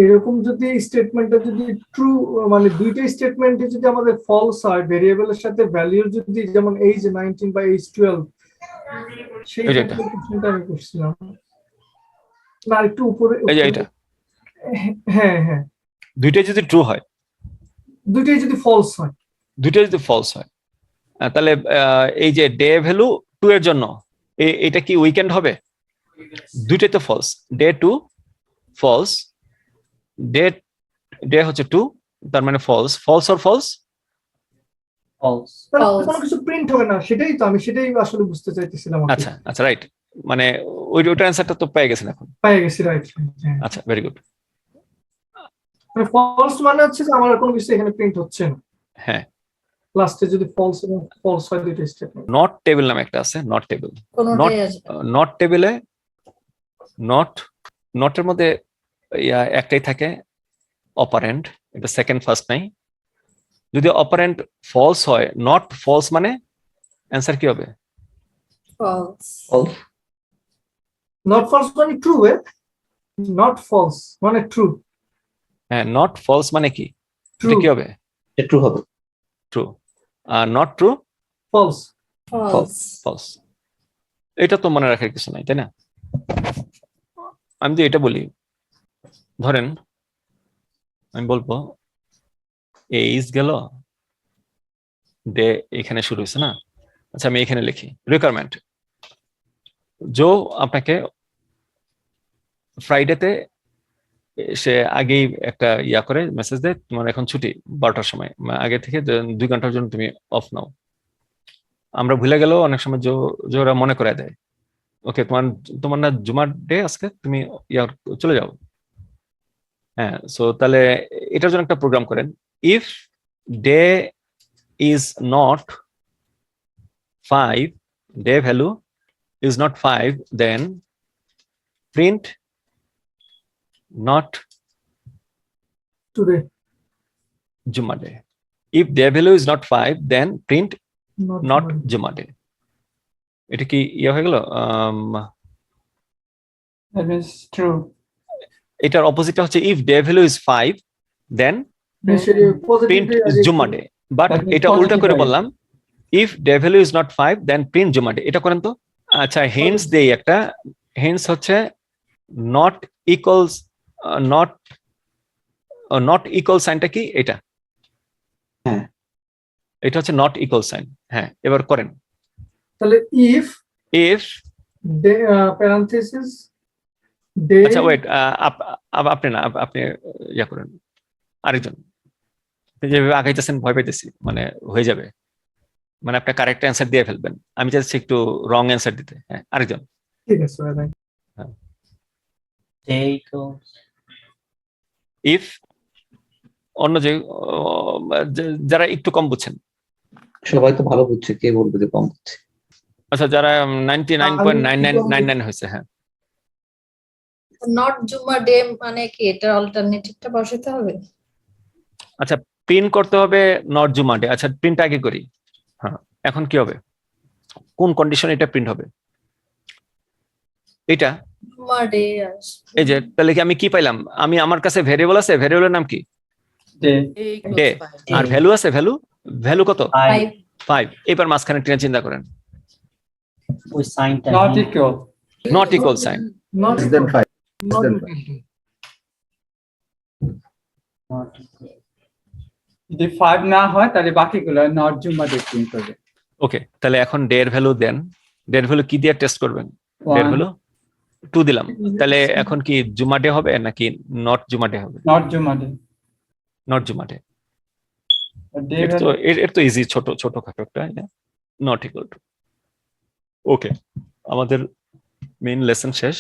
এরকম যদি স্টেটমেন্টটা যদি ট্রু, মানে দুইটা স্টেটমেন্টে যদি আমাদের ফলস হয়, ভেরিয়েবলের সাথে ভ্যালুর যদি, যেমন এইজ 19 বা এইজ 12, সেই এই যে ক্ষেত্রে কোশ্চেনটা আমি করছিলাম না, একটু উপরে। এই যে এটা হ্যাঁ হ্যাঁ, দুইটাই যদি ট্রু হয়, দুইটাই যদি ফলস হয়, দুইটাই যদি ফলস হয়, তাহলে এই যে ডে ভ্যালু 2 এর জন্য এটা কি উইকেন্ড হবে? দুইটাই তো ফলস। ডে 2 ফলস, ডে হচ্ছে 2, তার মানে false. False or false? False. তাহলে False। কোনো কিছু প্রিন্ট হবে না, সেটাই তো আমি সেটাই আসলে বুঝতে চাইতেছিলাম। আচ্ছা রাইট, মানে ওইটার অ্যান্সারটা তো পেয়ে গেছেন এখন। পেয়ে গেছি, রাইট। আচ্ছা, ভেরি গুড। মানে ফলস মানে হচ্ছে যে আমার কোনো কিছু এখানে প্রিন্ট হচ্ছে না, হ্যাঁ, লাস্টে যদি ফলস এবং ফলস হয় দুইটা স্টেটমেন্ট। নট টেবিল নামে একটা আছে, নট টেবিল। কোনোটাই আসবে না। নট টেবিলে নটের মধ্যে একটাই থাকে অপারেন্ড, এটা সেকেন্ড ফার্স্ট নাই। যদি অপারেন্ড ফলস হয়, নট ফলস মানে অ্যান্সার কি হবে? False। ফলস। নট ফলস মানে ট্রু, নট ফলস মানে ট্রু। হ্যাঁ, নট ফলস মানে কি? ট্রু, এটা কি হবে? এটা ট্রু হবে। ট্রু। আর not true false. False। False. এটা তো মনে রাখার কিছু নাই, তাই না? আমি যদি এটা বলি, ধরেন আমি বলবো এইজ গেল, ডে এখানে শুরু হয়েছে না? আচ্ছা, আমি এখানে লিখি রিকোয়ারমেন্ট, জো আপনাকে ফ্রাইডেতে সে আগেই একটা ইয়া করে মেসেজ দেয়, তোমার এখন ছুটি 12টার সময়, আগে থেকে 2 ঘন্টার জন্য তুমি অফ নাও। আমরা ভুলে গেলেও অনেক সময় জোরা মনে করে দেয়, ওকে তোমার না জুমার ডে আজকে, তুমি চলে যাও। হ্যাঁ, সো তাহলে এটার জন্য একটা প্রোগ্রাম করেন, if day is not 5, day value is not 5, then print not today, Juma day. If day value is not 5, then print not Juma day. এটা কি ইয়ে হয়ে গেল? That means true. এটার অপোজিটটা হচ্ছে if day value is 5, then print Juma day. But That means এটা উল্টা করে positive. বললাম, if day value is not 5, then print Juma day. এটা করেন তো। আচ্ছা, হেন্স দেই একটা, হেন্স হচ্ছে নট ইকুয়ালস নট ইকুয়াল সাইনটা কি এটা? হ্যাঁ। এটা হচ্ছে নট ইকুয়াল সাইন। হ্যাঁ, এবার করেন। তাহলে ইফ ইফ প্যারান্থেসিস ডে আচ্ছা ওয়েট, আপনি না, আপনি ইয়া করেন, আরেকজন যেভাবে আগাইতেছেন ভয় পাইতেছি, মানে হয়ে যাবে, মানে আপনি কারেক্ট অ্যান্সার দিয়ে ফেলবেন, আমি চাইছি একটু রং অ্যান্সার দিতে। হ্যাঁ, আরেকজন। ঠিক আছে ভাই। Day equals ইফ অন্য যে যারা একটু কম বুঝছেন, সবাই তো ভালো বুঝছে, কে বলবে যে কম বুঝছে? আচ্ছা যারা 99.9999 হয়েছে, হ্যাঁ নট জুমা ডে মানে কি, এটা অল্টারনেটিভটা বসাতে হবে? আচ্ছা প্রিন্ট করতে হবে নট জুমা ডে। আচ্ছা প্রিন্ট আগে করি। হ্যাঁ, এখন কি হবে, কোন কন্ডিশন এটা প্রিন্ট হবে? এটা জুমা ডে এই যে, তাহলে কি আমি কি পাইলাম? আমি আমার কাছে ভেরিয়েবল আছে, ভেরিয়েবলের নাম কি? ডে। আর ভ্যালু আছে, ভ্যালু কত? 5 5। এবার মাঝখানে টেনে চিন্তা করেন, ওই সাইনটা Not equal. Not equal sign. Not Less than 5. not than equal to. যদি 5 না হয় তাহলে বাকিগুলো নট জুমা ডে প্রিন্ট করবে। ওকে, তাহলে এখন ডে এর ভ্যালু দেন। ডে এর ভ্যালু কি দিয়ে টেস্ট করবেন? ডে এর 1 ভ্যালু 2 দিলাম। তাহলে এখন কি জুমা ডে হবে নাকি নট জুমা ডে হবে? নট জুমা ডে। নট জুমা ডে। ডে এর তো ইজি, ছোট খাটো একটা নট ইকুয়াল টু। ওকে, আমাদের মেইন লেসন শেষ।